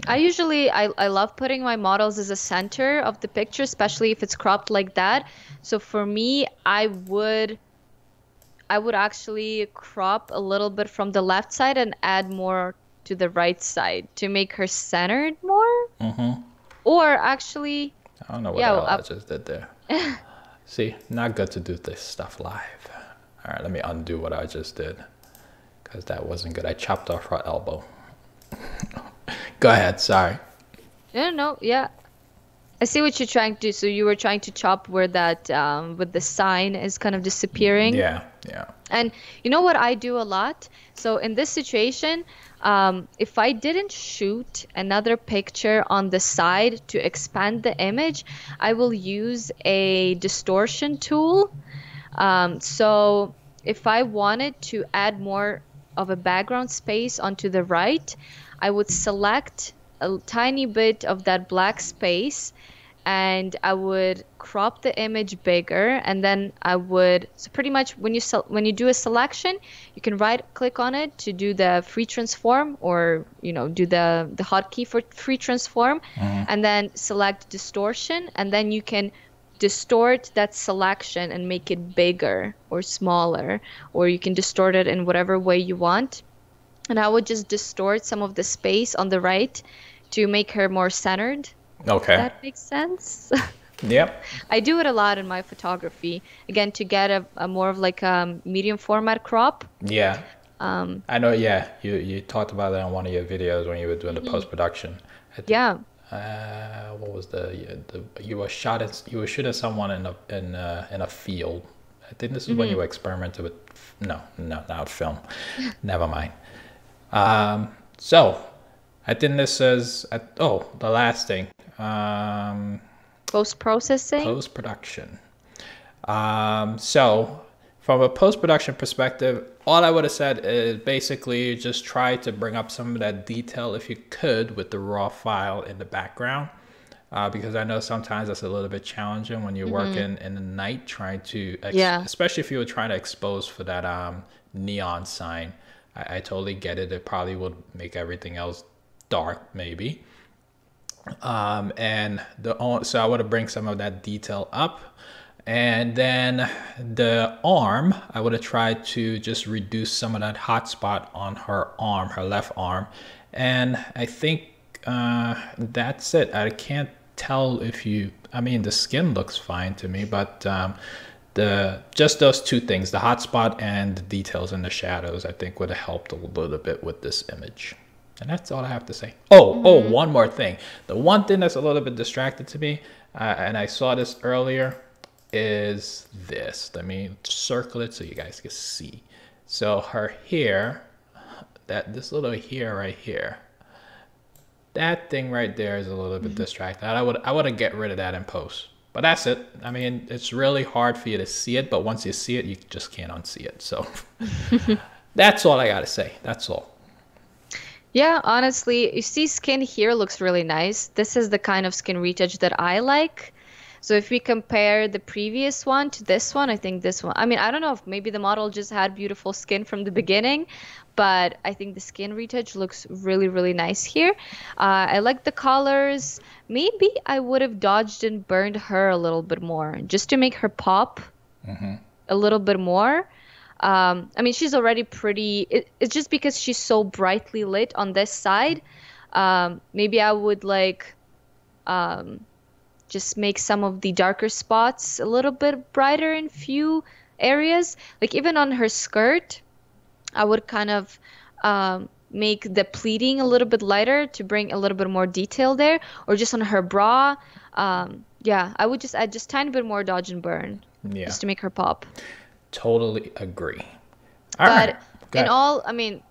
I love putting my models as a center of the picture, especially if it's cropped like that. So for me, I would actually crop a little bit from the left side and add more to the right side to make her centered more. Or actually, I don't know what the hell I just did there. See, not good to do this stuff live. All right, let me undo what I just did, because that wasn't good. I chopped off her elbow. Go ahead, sorry. No, yeah. I see what you're trying to do. So you were trying to chop where that, with the sign is kind of disappearing. Yeah. And you know what I do a lot? So in this situation, if I didn't shoot another picture on the side to expand the image, I will use a distortion tool. So if I wanted to add more of a background space onto the right, I would select a tiny bit of that black space and I would crop the image bigger, and then I would, so pretty much when you do a selection, you can right click on it to do the free transform, or do the hotkey for free transform, and then select distortion, and then you can distort that selection and make it bigger or smaller, or you can distort it in whatever way you want. And I would just distort some of the space on the right to make her more centered. Okay. That makes sense. Yep. I do it a lot in my photography. Again, to get a more of like a medium format crop. Yeah. Um, I know. Yeah. You talked about that on one of your videos when you were doing the mhm. post production. I think. Yeah. What was the you were shooting someone in a field. I think this is when you Hmm. experimented with no, not film. Never mind. So I think this is the last thing. Post-processing. Post production. So from a post production perspective, all I would have said is basically just try to bring up some of that detail if you could with the raw file in the background. Because I know sometimes that's a little bit challenging when you're Hmm. working in the night, trying to, Yeah. especially if you were trying to expose for that neon sign. I totally get it. It probably would make everything else dark, maybe. So I want to bring some of that detail up. And then the arm, I would have tried to just reduce some of that hot spot on her arm, her left arm. And I think that's it. I can't tell if I mean, the skin looks fine to me, but just those two things, the hot spot and the details in the shadows, I think would have helped a little bit with this image. And that's all I have to say. Hmm. One more thing. The one thing that's a little bit distracted to me, and I saw this earlier, is this. Let me circle it so you guys can see. So her hair, this little hair right here, that thing right there is a little bit distracting. I would get rid of that in post. But that's it. I mean, it's really hard for you to see it, but once you see it, you just can't unsee it. So that's all I gotta say. That's all. Yeah, honestly, you see skin here looks really nice. This is the kind of skin retouch that I like. So if we compare the previous one to this one, I think this one, I mean, I don't know if maybe the model just had beautiful skin from the beginning, but I think the skin retouch looks really, really nice here. I like the colors. Maybe I would have dodged and burned her a little bit more just to make her pop a little bit more. I mean, she's already pretty. It's just because she's so brightly lit on this side. Maybe I would like um, just make some of the darker spots a little bit brighter in few areas. Like even on her skirt, I would kind of make the pleating a little bit lighter to bring a little bit more detail there, or just on her bra. Yeah, I would just add just tiny bit more dodge and burn Yeah, just to make her pop. totally agree. All right, But in good. all, I mean,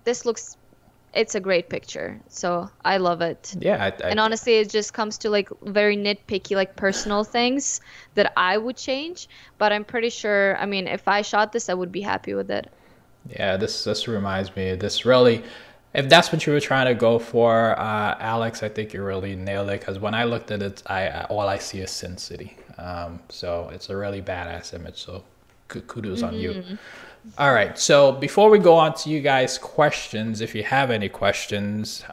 it's a great picture. So I love it. Yeah, And honestly, it just comes to like very nitpicky, like personal things that I would change. But I'm pretty sure, I mean, if I shot this, I would be happy with it. yeah. This reminds me. This really, if that's what you were trying to go for, Alex, I think you really nailed it. Because when I looked at it, all I see is Sin City. So it's a really badass image. So kudos on you. Hmm. All right. So before we go on to you guys' questions, if you have any questions,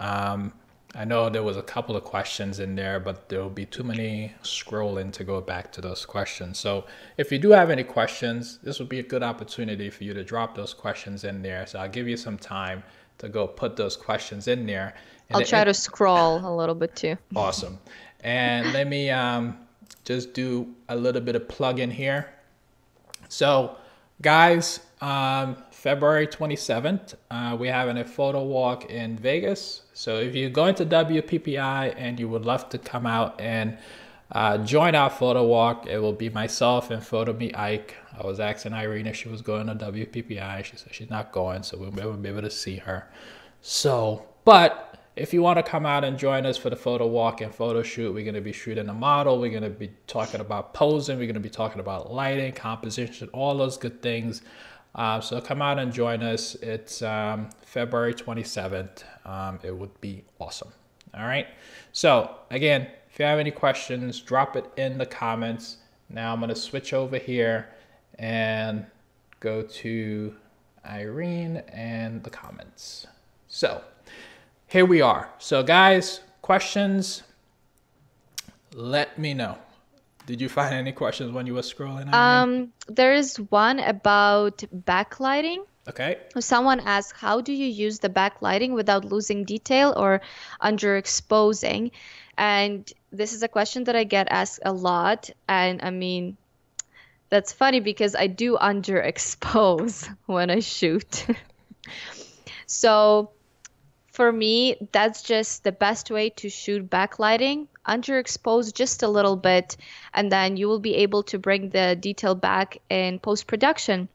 I know there was a couple of questions in there, but there will be too many scrolling to go back to those questions. So if you do have any questions, this would be a good opportunity for you to drop those questions in there. So I'll give you some time to go put those questions in there. And I'll try to scroll a little bit too. awesome. And let me just do a little bit of plug in here. So, guys, February 27th, we're having a photo walk in Vegas. So if you're going to WPPI and you would love to come out and join our photo walk, it will be myself and Photo Me Ike. I was asking Irene if she was going to WPPI. She said she's not going, so we'll never be able to see her. So, but if you want to come out and join us for the photo walk and photo shoot, we're going to be shooting a model. We're going to be talking about posing. We're going to be talking about lighting, composition, all those good things. So come out and join us. It's February 27th. It would be awesome. All right. So again, if you have any questions, drop it in the comments. Now I'm going to switch over here and go to Irene and the comments. So here we are. So guys, questions, let me know. Did you find any questions when you were scrolling, Irene? There is one about backlighting. Okay. Someone asked, how do you use the backlighting without losing detail or underexposing? And this is a question that I get asked a lot. And I mean, that's funny because I do underexpose when I shoot. So for me, that's just the best way to shoot backlighting. Underexpose just a little bit, and then you will be able to bring the detail back in post-production.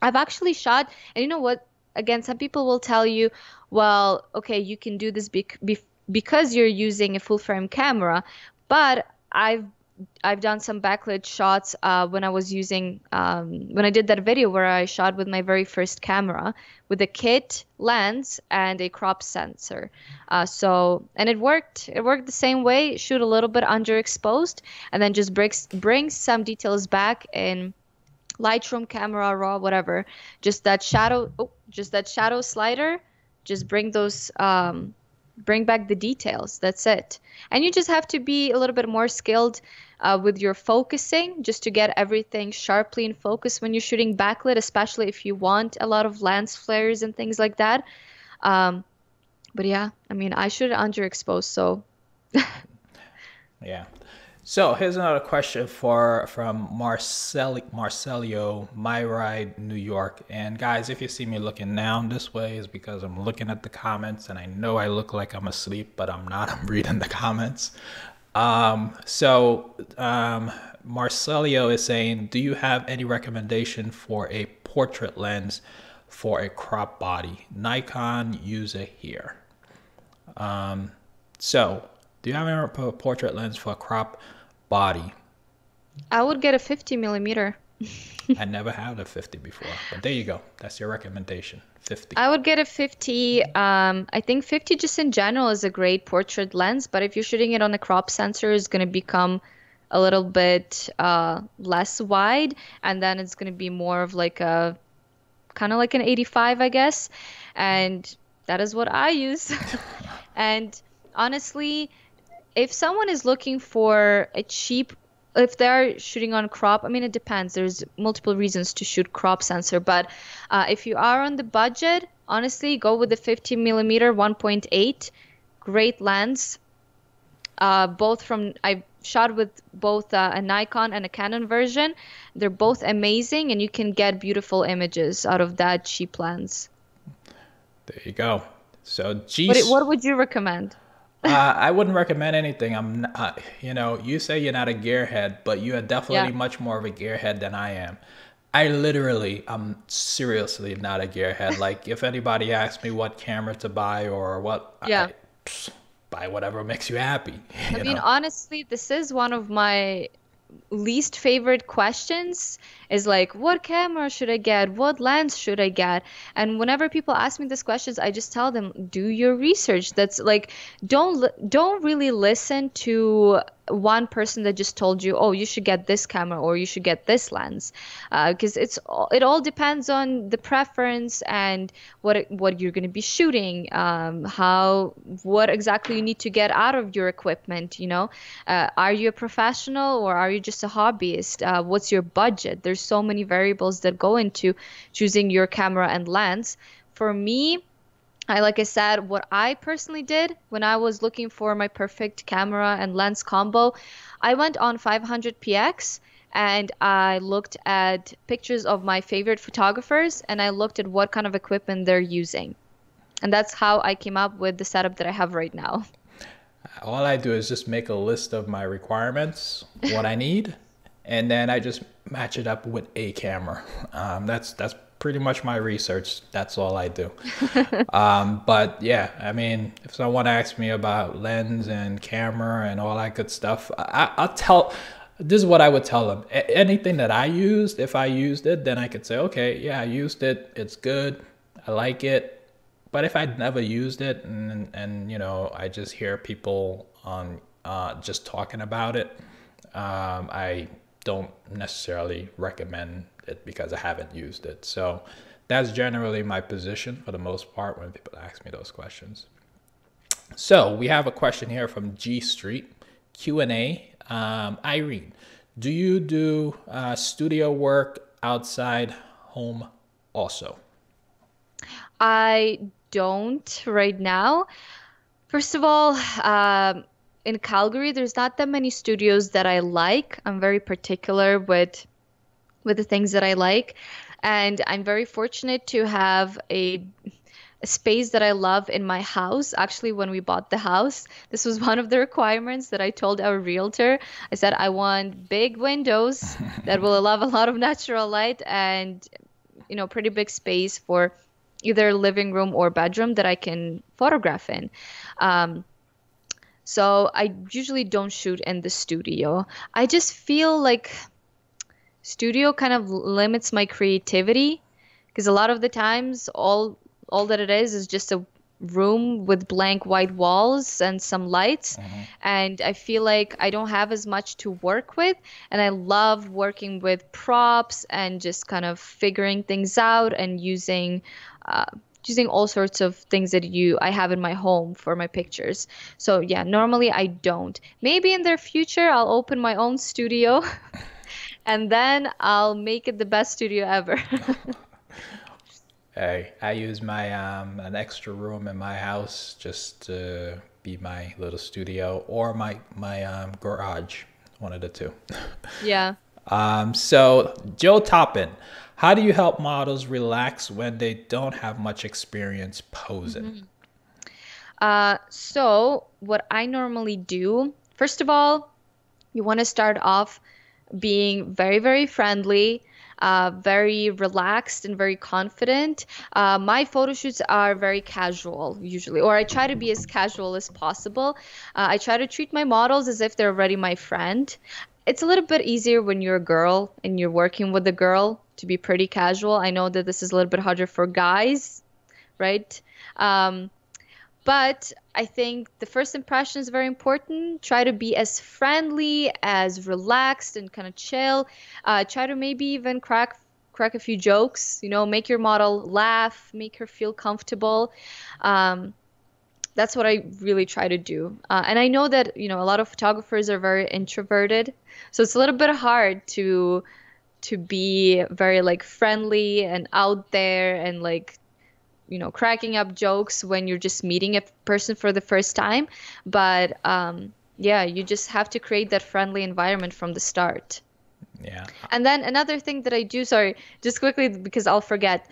I've actually shot, and you know what? Again, some people will tell you, well, okay, you can do this because you're using a full frame camera, but I've done some backlit shots when I was using when I did that video where I shot with my very first camera with a kit lens and a crop sensor. And it worked. It worked the same way. Shoot a little bit underexposed, and then just bring some details back in Lightroom, Camera Raw, whatever. Just that shadow, just that shadow slider. Just bring back the details. That's it. And you just have to be a little bit more skilled with your focusing, just to get everything sharply in focus when you're shooting backlit, especially if you want a lot of lens flares and things like that. But yeah, I mean, I shoot underexposed, so. Yeah. So here's another question from Marcelio, My Ride, New York. And guys, if you see me looking down this way, is because I'm looking at the comments, and I know I look like I'm asleep, but I'm not. I'm reading the comments. Marcelio is saying, do you have any recommendation for a portrait lens for a crop body? Nikon user here. So do you have a portrait lens for a crop body? I would get a 50 millimeter. I never had a 50 before, but there you go. That's your recommendation, 50. I would get a 50. I think 50 just in general is a great portrait lens, but if you're shooting it on a crop sensor, it's going to become a little bit less wide, and then it's going to be more of like a kind of like an 85, I guess. And that is what I use. And honestly, if someone is looking for a cheap, if they're shooting on crop, I mean, it depends. There's multiple reasons to shoot crop sensor, but if you are on the budget, honestly, go with the 50 millimeter 1.8, great lens. I shot with both a Nikon and a Canon version. They're both amazing, and you can get beautiful images out of that cheap lens. There you go. So what would you recommend? I wouldn't recommend anything. I'm not, you say you're not a gearhead, but you are definitely much more of a gearhead than I am. I'm seriously not a gearhead. Like, if anybody asks me what camera to buy or what, buy whatever makes you happy. I mean, honestly, this is one of my least favorite questions, is like, what camera should I get? What lens should I get? And whenever people ask me these questions, I just tell them, do your research. That's like, don't really listen to one person that just told you, oh, you should get this camera or you should get this lens, because it all depends on the preference and what you're going to be shooting, what exactly you need to get out of your equipment. Are you a professional or are you just a hobbyist? What's your budget? There's so many variables that go into choosing your camera and lens. For me, like I said, what I personally did when I was looking for my perfect camera and lens combo, I went on 500px and I looked at pictures of my favorite photographers, and I looked at what kind of equipment they're using. And that's how I came up with the setup that I have right now. All I do is just make a list of my requirements, what I need, and then I just match it up with a camera. That's pretty much my research. That's all I do. But yeah, I mean, if someone asks me about lens and camera and all that good stuff, this is what I would tell them. Anything that I used, if I used it, then I could say, okay, yeah, I used it. It's good. I like it. But if I'd never used it and I just hear people on just talking about it, I don't necessarily recommend it because I haven't used it. So that's generally my position for the most part when people ask me those questions. So we have a question here from G Street Q&A. Irene, do you do studio work outside home also? I don't right now. First of all, in Calgary, there's not that many studios that I like. I'm very particular with the things that I like, and I'm very fortunate to have a space that I love in my house. Actually, when we bought the house, this was one of the requirements that I told our realtor. I said I want big windows that will allow a lot of natural light and, pretty big space for either living room or bedroom that I can photograph in. Um, so I usually don't shoot in the studio. I just feel like studio kind of limits my creativity because a lot of the times all that it is just a room with blank white walls and some lights, and I feel like I don't have as much to work with, and I love working with props and just kind of figuring things out and using all sorts of things that I have in my home for my pictures. So yeah, normally I don't. Maybe in the future I'll open my own studio and then I'll make it the best studio ever. I use my an extra room in my house just to be my little studio or my garage, one of the two. Yeah. So Joe Toppin, how do you help models relax when they don't have much experience posing? So what I normally do, first of all, you want to start off being very, very friendly, very relaxed and very confident. My photo shoots are very casual usually, or I try to be as casual as possible. I try to treat my models as if they're already my friend. It's a little bit easier when you're a girl and you're working with a girl to be pretty casual. I know that this is a little bit harder for guys, right? But I think the first impression is very important. Try to be as friendly, as relaxed, and kind of chill. Try to maybe even crack a few jokes. Make your model laugh, make her feel comfortable. That's what I really try to do. And I know that a lot of photographers are very introverted, so it's a little bit hard to be very like friendly and out there and like cracking up jokes when you're just meeting a person for the first time. But yeah, you just have to create that friendly environment from the start. Yeah. And then another thing that I do, sorry, just quickly because I'll forget,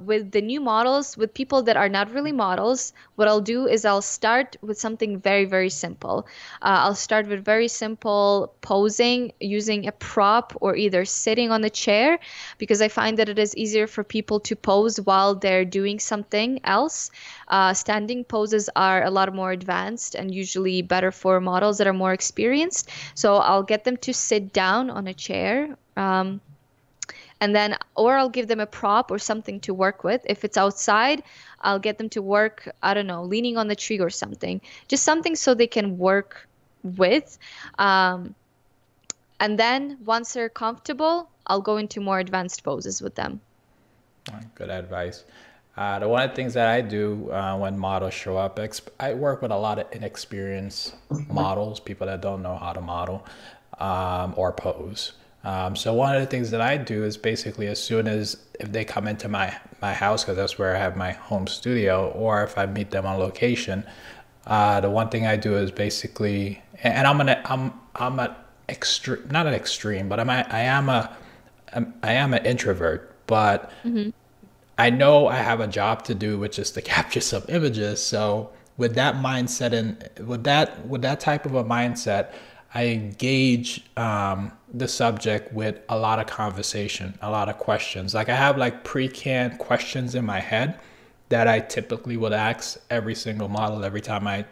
with the new models, with people that are not really models, what I'll do is I'll start with something very, very simple. I'll start with very simple posing using a prop or either sitting on a chair, because I find that it is easier for people to pose while they're doing something else. Standing poses are a lot more advanced and usually better for models that are more experienced. So I'll get them to sit down on a chair, and then, or I'll give them a prop or something to work with. If it's outside, I'll get them to work, I don't know, leaning on the tree or something, just something so they can work with. And then once they're comfortable, I'll go into more advanced poses with them. Good advice. One of the things that I do when models show up, I work with a lot of inexperienced models, people that don't know how to model or pose. So one of the things that I do is basically as soon as if they come into my house, because that's where I have my home studio, or if I meet them on location, the one thing I do is basically, and I'm an extreme, not an extreme, but I am an introvert, but I know I have a job to do, which is to capture some images. So with that mindset and with that type of a mindset, I engage the subject with a lot of conversation, a lot of questions. Like I have like pre-canned questions in my head that I typically would ask every single model every time I,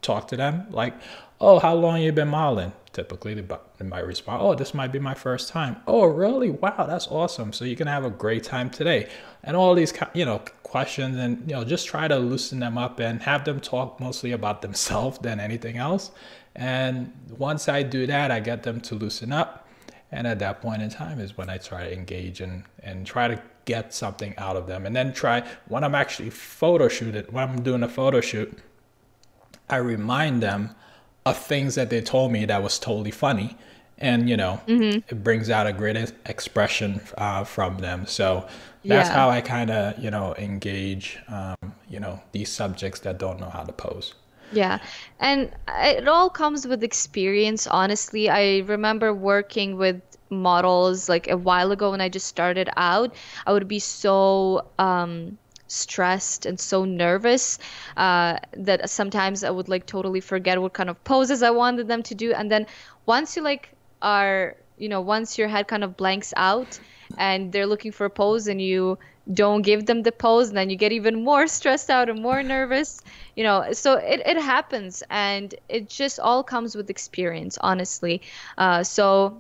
talk to them. Like, oh, how long you been modeling? Typically they might respond, oh, this might be my first time. Oh, really? Wow, that's awesome. So you can have a great time today. And all these, questions, and, just try to loosen them up and have them talk mostly about themselves than anything else. And once I do that, I get them to loosen up. And at that point in time is when I try to engage and try to get something out of them. And then when I'm actually when I'm doing a photo shoot, I remind them of things that they told me that was totally funny. and you know, Hmm. it brings out a great expression from them. So that's Yeah. how I kind of, you know, engage, you know, these subjects that don't know how to pose. Yeah, and it all comes with experience, honestly. I remember working with models like a while ago when I just started out. I would be so stressed and so nervous that sometimes I would like totally forget what kind of poses I wanted them to do. And then once you like are, once your head kind of blanks out and they're looking for a pose and you don't give them the pose, and then you get even more stressed out and more nervous. So it happens, and it just all comes with experience, honestly. So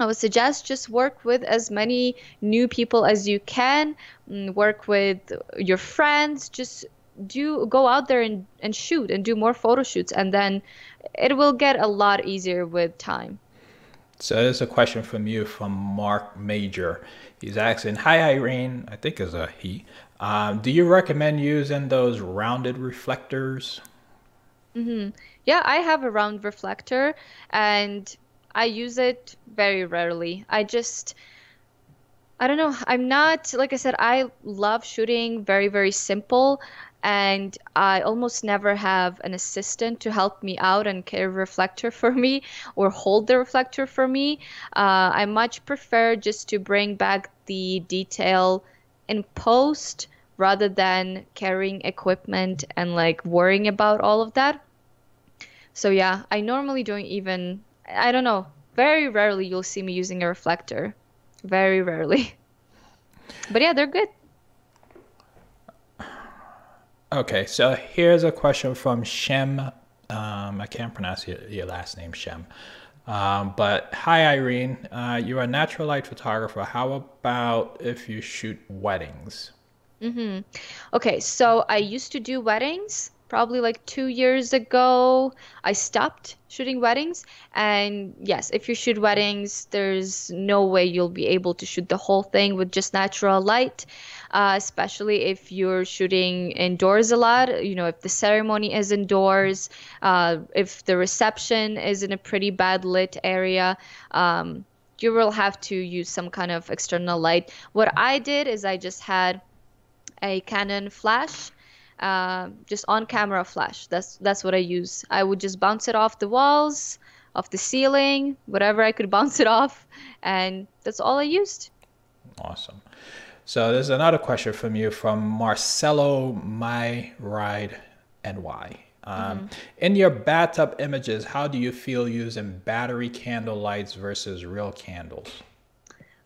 I would suggest just work with as many new people as you can, work with your friends, just do go out there and shoot and do more photo shoots, and then it will get a lot easier with time. So there's a question from you from Mark Major. He's asking, "Hi Irene, I think is a he. Do you recommend using those rounded reflectors?" Hmm. Yeah, I have a round reflector and I use it very rarely. I don't know. I'm not, like I said, I love shooting very, very simple, and I almost never have an assistant to help me out and carry a reflector for me or hold the reflector for me. I much prefer just to bring back the detail in post rather than carrying equipment and like worrying about all of that. So yeah, I normally don't even, I don't know, very rarely you'll see me using a reflector. Very rarely. But yeah, they're good. Okay, so here's a question from Shem. I can't pronounce your last name, Shem. But hi, Irene. You're a natural light photographer. How about if you shoot weddings? Hmm. Okay, so I used to do weddings probably like 2 years ago. I stopped shooting weddings. And yes, if you shoot weddings, there's no way you'll be able to shoot the whole thing with just natural light, especially if you're shooting indoors a lot. If the ceremony is indoors, if the reception is in a pretty bad lit area. You will have to use some kind of external light. What I did is I just had a Canon flash, just on camera flash. That's what I use. I would just bounce it off the walls, off the ceiling, whatever I could bounce it off, and that's all I used. Awesome. So there's another question from you from Marcelo My Ride NY. Hmm. In your bathtub images, how do you feel using battery candle lights versus real candles?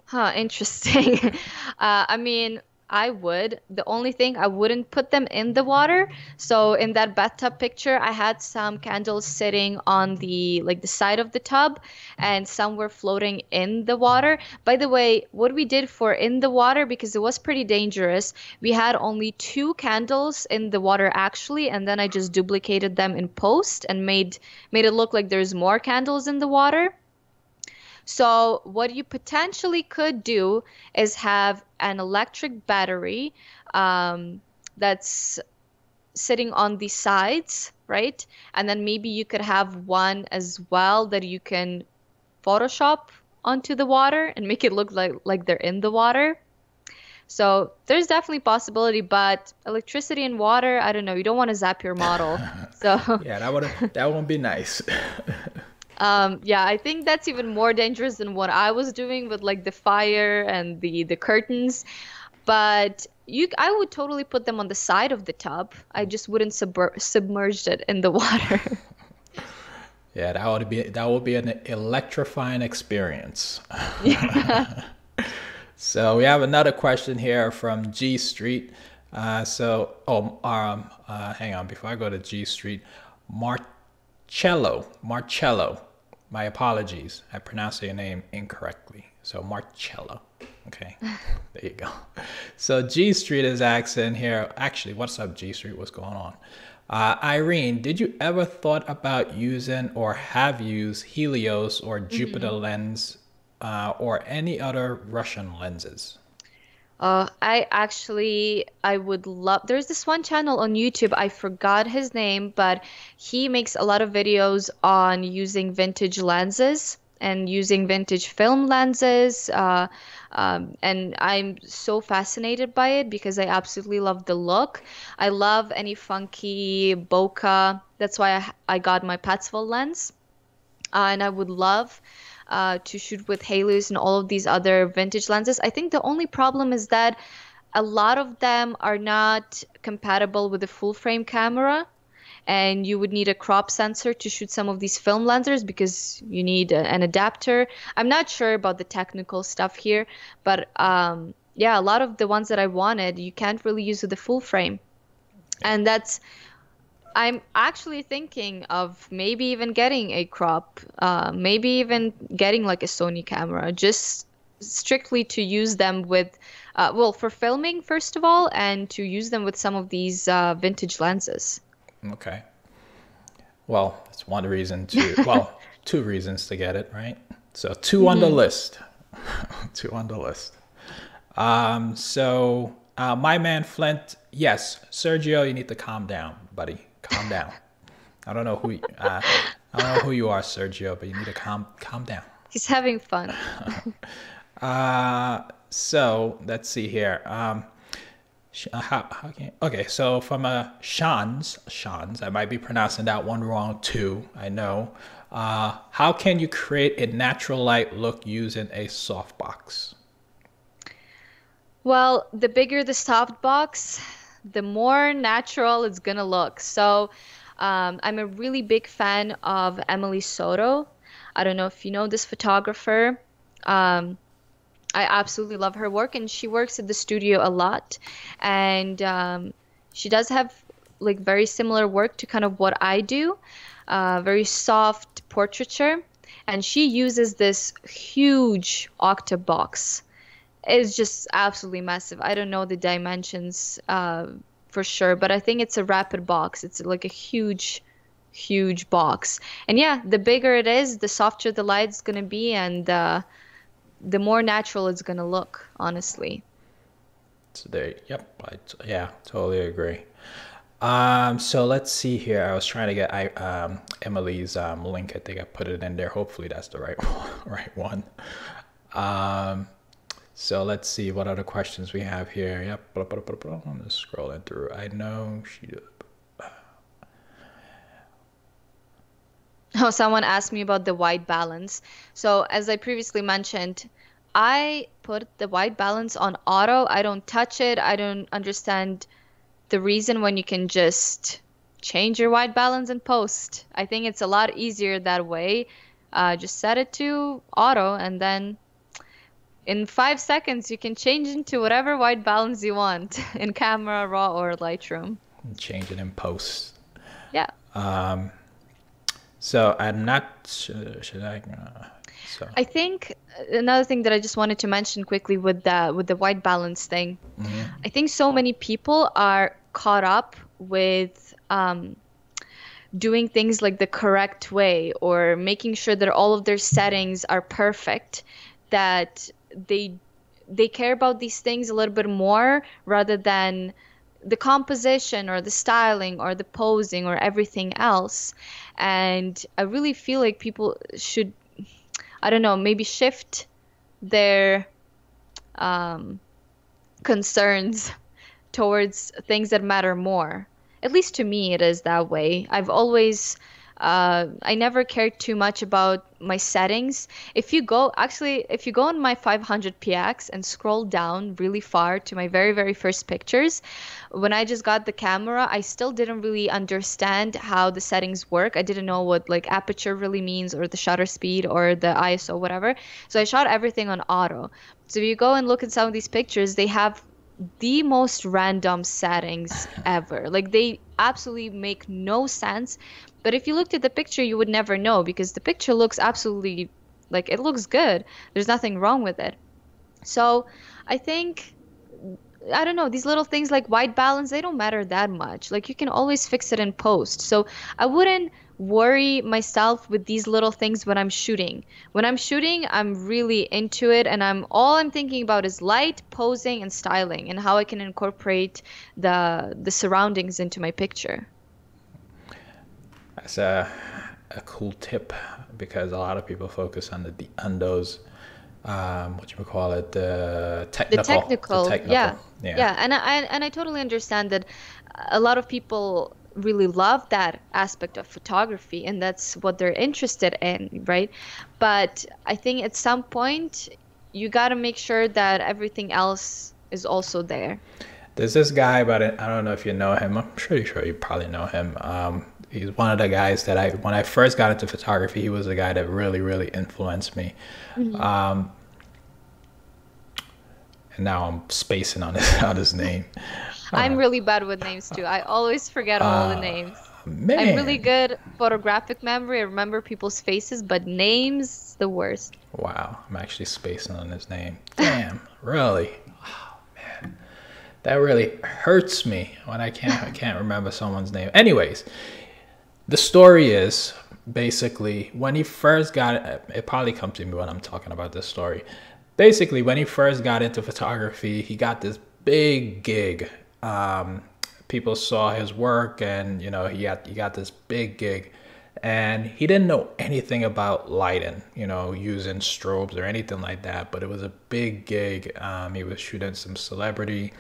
Huh, interesting. I mean, I would. The only thing, I wouldn't put them in the water. So in that bathtub picture, I had some candles sitting on the side of the tub, and some were floating in the water. By the way, what we did for in the water, because it was pretty dangerous, we had only two candles in the water actually, and then I just duplicated them in post and made it look like there's more candles in the water. So what you potentially could do is have an electric battery that's sitting on the sides, right? And then maybe you could have one as well that you can Photoshop onto the water and make it look like they're in the water. So there's definitely possibility, but electricity and water, I don't know, you don't want to zap your model. So Yeah, that won't be nice. yeah, I think that's even more dangerous than what I was doing with like the fire and the curtains. But I would totally put them on the side of the tub. I just wouldn't submerge it in the water. Yeah, that would be an electrifying experience. Yeah. So we have another question here from G Street. Hang on, before I go to G Street, Marcello. My apologies, I pronounced your name incorrectly. So Marcello. Okay, there you go. So G Street is asking here. Actually, what's up, G Street? What's going on? Irene, did you ever thought about using or have used Helios or Jupiter lens or any other Russian lenses? I would love, there's this one channel on YouTube, I forgot his name, but he makes a lot of videos on using vintage lenses and using vintage film lenses. And I'm so fascinated by it because I absolutely love the look. I love any funky bokeh. That's why I got my Patsville lens. And I would love to shoot with halos and all of these other vintage lenses. I think the only problem is that a lot of them are not compatible with a full frame camera, and you would need a crop sensor to shoot some of these film lenses because you need an adapter. I'm not sure about the technical stuff here, but yeah, a lot of the ones that I wanted, you can't really use with the full frame. And I'm actually thinking of maybe even getting a crop, maybe even getting like a Sony camera, just strictly to use them with, well, for filming, first of all, and to use them with some of these vintage lenses. Okay. Well, it's one reason to, well, two reasons to get it, right? So two on the list. Two on the list. My man Flint, yes, Sergio, you need to calm down, buddy. Calm down. I don't know who you are, Sergio, but you need to calm down. He's having fun. So let's see here. Okay, so from Shans, I might be pronouncing that one wrong too, I know. How can you create a natural light look using a softbox? Well, the bigger the softbox, the more natural it's gonna look. So I'm a really big fan of Emily Soto. I don't know if you know this photographer. I absolutely love her work, and she works at the studio a lot. And she does have like very similar work to kind of what I do, very soft portraiture. And she uses this huge octa box. It's just absolutely massive. I don't know the dimensions for sure, but I think it's a rapid box. It's like a huge, huge box. And yeah, the bigger it is, the softer the light's gonna be, and the more natural it's gonna look, honestly. So there, yep, yeah, totally agree. So let's see here. I was trying to get Emily's link. I think I put it in there. Hopefully that's the right one. So let's see what other questions we have here. Yep. I'm just scrolling through. I know she. Oh, someone asked me about the white balance. So as I previously mentioned, I put the white balance on auto. I don't touch it. I don't understand the reason when you can just change your white balance in post. I think it's a lot easier that way. Just set it to auto, and then in 5 seconds you can change into whatever white balance you want in Camera Raw or Lightroom. Change it in post. Yeah. So I'm not should I? So. I think another thing that I just wanted to mention quickly with the white balance thing. I think so many people are caught up with doing things like the correct way, or making sure that all of their settings are perfect, that they care about these things a little bit more rather than the composition or the styling or the posing or everything else. And I really feel like people should, I don't know, maybe shift their concerns towards things that matter more. At least to me, it is that way. I've always, I never cared too much about my settings. If you go on my 500px and scroll down really far to my very, very first pictures, when I just got the camera, I still didn't really understand how the settings work. I didn't know what like aperture really means, or the shutter speed, or the ISO, whatever. So I shot everything on auto. So if you go and look at some of these pictures, they have the most random settings ever. Like, they absolutely make no sense. But if you looked at the picture, you would never know, because the picture looks absolutely, like, it looks good. There's nothing wrong with it. So I think, I don't know, these little things like white balance, they don't matter that much. Like, you can always fix it in post. So I wouldn't worry myself with these little things when I'm shooting. When I'm shooting, I'm really into it, and all I'm thinking about is light, posing, and styling, and how I can incorporate the surroundings into my picture. That's a a cool tip, because a lot of people focus on on those what you would call it, The the technical, technical. yeah. Yeah. Yeah, and I totally understand that a lot of people really love that aspect of photography and that's what they're interested in, right? But I think at some point you got to make sure that everything else is also there. There's this guy, but I don't know if you know him. I'm pretty sure you probably know him. He's one of the guys that when I first got into photography, he was the guy that really, really influenced me. Mhm. And now I'm spacing on on his name. I'm really bad with names too. I always forget all the names. I'm really Man, good photographic memory. I remember people's faces, but names, the worst. wow, I'm actually spacing on his name. Damn, really? That really hurts me when I can't remember someone's name. Anyways, the story is basically when he first got it probably comes to me when I'm talking about this story. Basically, when he first got into photography, he got this big gig. People saw his work, and he got this big gig, and he didn't know anything about lighting, using strobes or anything like that. But it was a big gig. He was shooting some celebrity.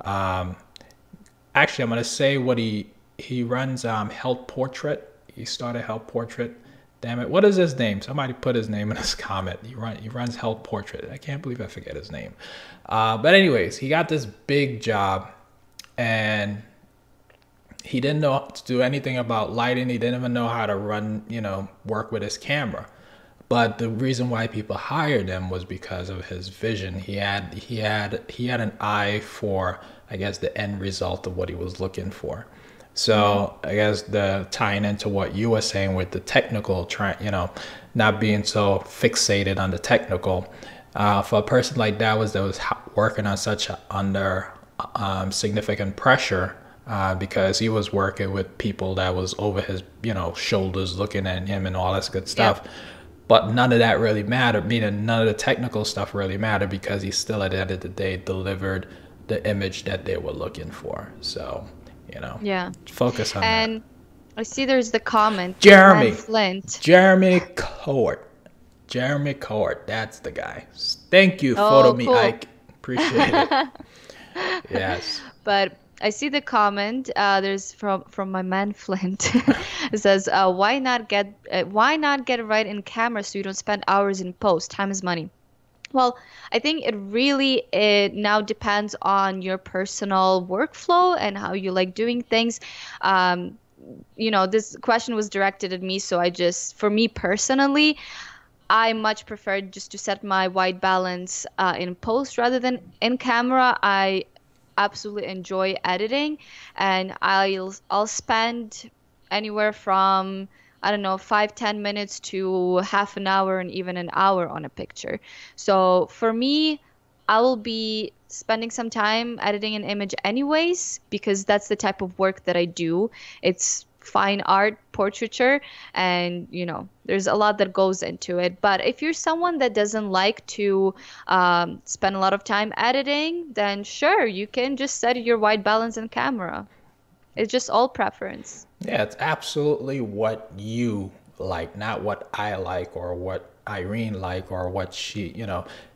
Actually, I'm gonna say what he runs Health Portrait. He started Health Portrait. Damn it, what is his name? Somebody put his name in his comment. He runs Health Portrait. I can't believe I forget his name. But anyways, he got this big job, and he didn't know to do anything about lighting. He didn't even know how to run, work with his camera. But the reason why people hired him was because of his vision. He had an eye for, I guess, the end result of what he was looking for. So I guess the tying into what you were saying with the technical, not being so fixated on the technical, for a person like that was working on such under significant pressure, because he was working with people that was over his shoulders looking at him and all this good stuff. Yeah. But none of that really mattered, meaning none of the technical stuff really mattered, because he still at the end of the day delivered the image that they were looking for. So, Yeah. focus on that. And I see there's the comment. Jeremy. Van Flint. Jeremy Court. Jeremy Court. That's the guy. Thank you, Oh, Photo Me cool. Ike. Appreciate it. Yes. But I see the comment. There's from my man Flint. It says, "Why not get it right in camera so you don't spend hours in post? Time is money." Well, I think it now depends on your personal workflow and how you like doing things. This question was directed at me, so for me personally, I much prefer just to set my white balance in post rather than in camera. I absolutely enjoy editing, and I'll spend anywhere from, I don't know, 5-10 minutes to half an hour and even an hour on a picture. So for me, I will be spending some time editing an image anyways, because that's the type of work that I do. It's fine art, portraiture, and there's a lot that goes into it. But if you're someone that doesn't like to spend a lot of time editing, then sure, you can just set your white balance in camera. It's just all preference. Yeah, it's absolutely what you like, not what I like or what Irene like or what she,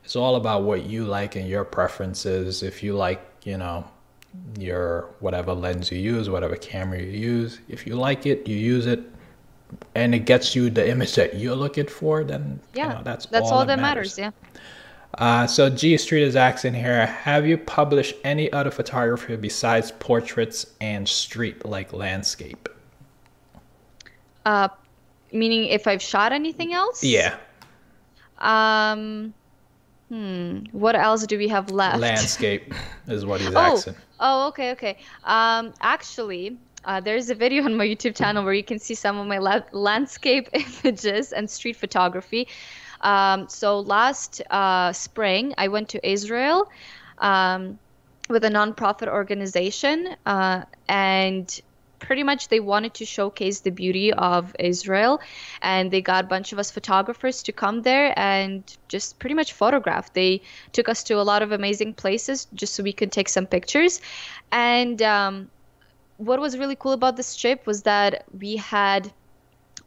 it's all about what you like and your preferences. If you like, your whatever lens you use, whatever camera you use, if you like it, you use it, and it gets you the image that you're looking for, then Yeah, that's that's all all that that matters. matters. Yeah. So G Street is asking here, have you published any other photography besides portraits and street, like landscape? Meaning if I've shot anything else? Yeah, Um, what else do we have left? landscape is what he's asking. Okay. Actually, there's a video on my YouTube channel where you can see some of my landscape images and street photography. So last spring, I went to Israel with a nonprofit organization, and pretty much they wanted to showcase the beauty of Israel, and they got a bunch of us photographers to come there and just pretty much photograph. They took us to a lot of amazing places just so we could take some pictures. And what was really cool about this trip was that we had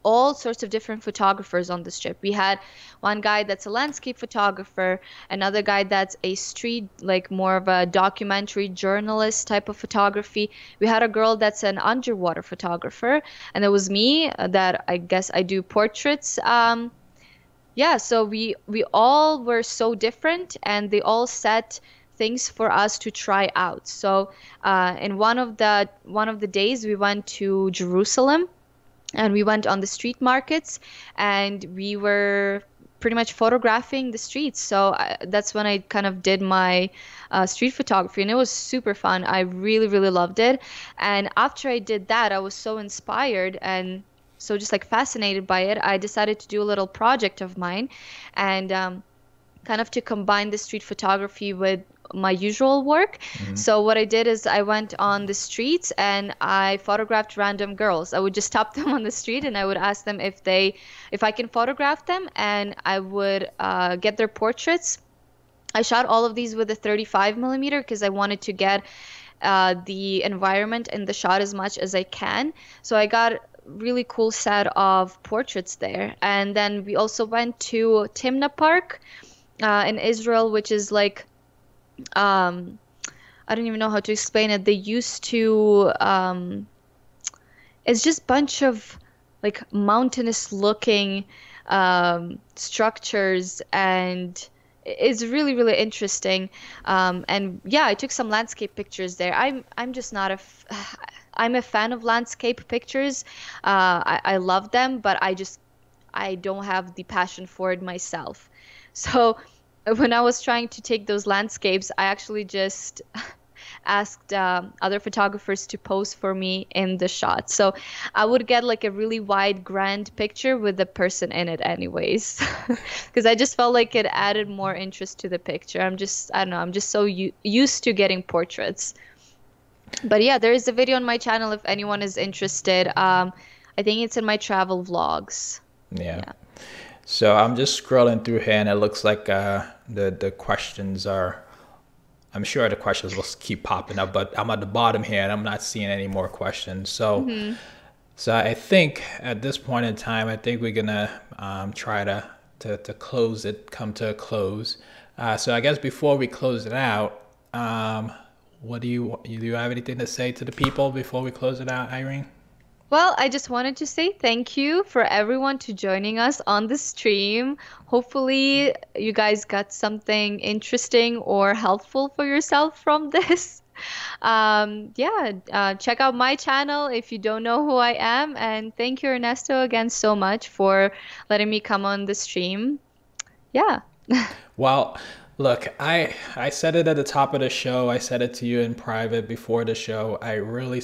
all sorts of different photographers on this trip. We had one guy that's a landscape photographer, another guy that's a street, like more of a documentary journalist type of photography. We had a girl that's an underwater photographer, and there was me that I guess I do portraits. Yeah, so we all were so different, and they all set things for us to try out. So in one of the days we went to Jerusalem, and we went on the street markets, and we were pretty much photographing the streets. So that's when I kind of did my street photography, and it was super fun. I really, really loved it. And after I did that, I was so inspired and so just like fascinated by it. I decided to do a little project of mine, and kind of to combine the street photography with my usual work. So what I did is I went on the streets and I photographed random girls. I would just stop them on the street and I would ask them if I can photograph them, and I would get their portraits. I shot all of these with a 35 millimeter because I wanted to get the environment in the shot as much as I can. So I got really cool set of portraits there. And then we also went to Timna Park in Israel, which is like I don't even know how to explain it. They used to it's just bunch of like mountainous looking structures, and it's really, really interesting. And yeah, I took some landscape pictures there. I'm just not I'm a fan of landscape pictures. I love them, but I don't have the passion for it myself. So when I was trying to take those landscapes, I actually just asked other photographers to pose for me in the shot. So I would get like a really wide, grand picture with the person in it anyways, because I just felt like it added more interest to the picture. I don't know, I'm just so used to getting portraits. But yeah, there is a video on my channel if anyone is interested. I think it's in my travel vlogs. Yeah. So I'm just scrolling through here, and it looks like the questions are, I'm sure the questions will keep popping up, but I'm at the bottom here and I'm not seeing any more questions. So so I think at this point in time, I think we're gonna try to close it, come to a close. So I guess before we close it out, what do you have anything to say to the people before we close it out, Irene? Well, I just wanted to say thank you for everyone to joining us on the stream. Hopefully you guys got something interesting or helpful for yourself from this. Check out my channel if you don't know who I am. And thank you, Ernesto, again so much for letting me come on the stream. Yeah. Well, look, I said it at the top of the show. I said it to you in private before the show. I really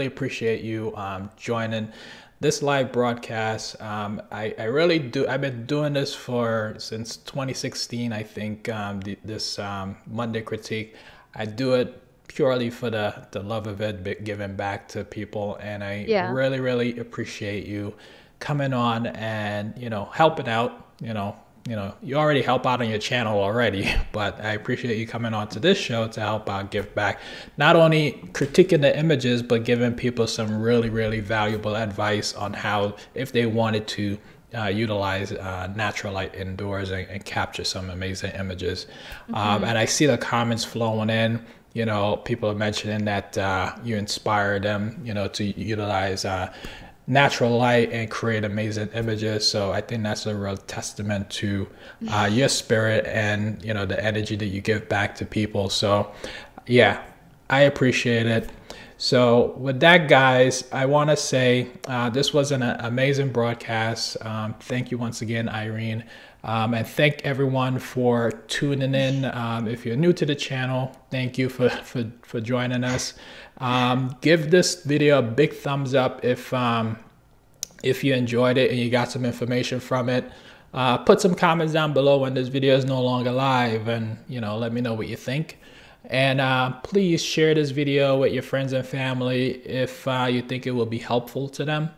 appreciate you joining this live broadcast. I really do. I've been doing this since 2016. I think this Monday critique. I do it purely for the love of it, giving back to people, and I really, really appreciate you coming on and helping out. You already help out on your channel already, but I appreciate you coming on to this show to help out, give back, not only critiquing the images, but giving people some really, really valuable advice on how, if they wanted to utilize natural light indoors and capture some amazing images. And I see the comments flowing in. People are mentioning that you inspire them, to utilize natural light and create amazing images. So I think that's a real testament to your spirit and the energy that you give back to people. So yeah, I appreciate it. So with that, guys, I want to say this was an amazing broadcast. Thank you once again, Irene. And thank everyone for tuning in. If you're new to the channel, thank you for joining us. Give this video a big thumbs up if you enjoyed it and you got some information from it. Put some comments down below when this video is no longer live, and let me know what you think. And please share this video with your friends and family if you think it will be helpful to them.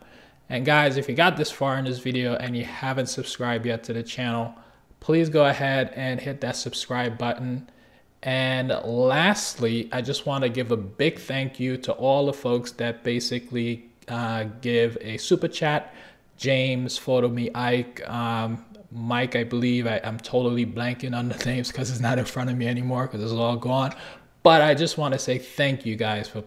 And guys, if you got this far in this video and you haven't subscribed yet to the channel, please go ahead and hit that subscribe button. And lastly, I just want to give a big thank you to all the folks that basically give a super chat James, Photo Me, Ike, Mike, I believe. I'm totally blanking on the names because it's not in front of me anymore because it's all gone. But I just want to say thank you guys for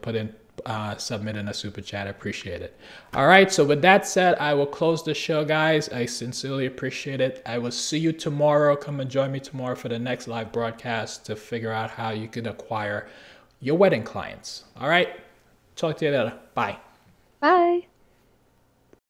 submitting a super chat. I appreciate it. All right, so with that said, I will close the show, guys. I sincerely appreciate it. I will see you tomorrow. Come and join me tomorrow for the next live broadcast to figure out how you can acquire your wedding clients. All right, talk to you later. Bye. Bye.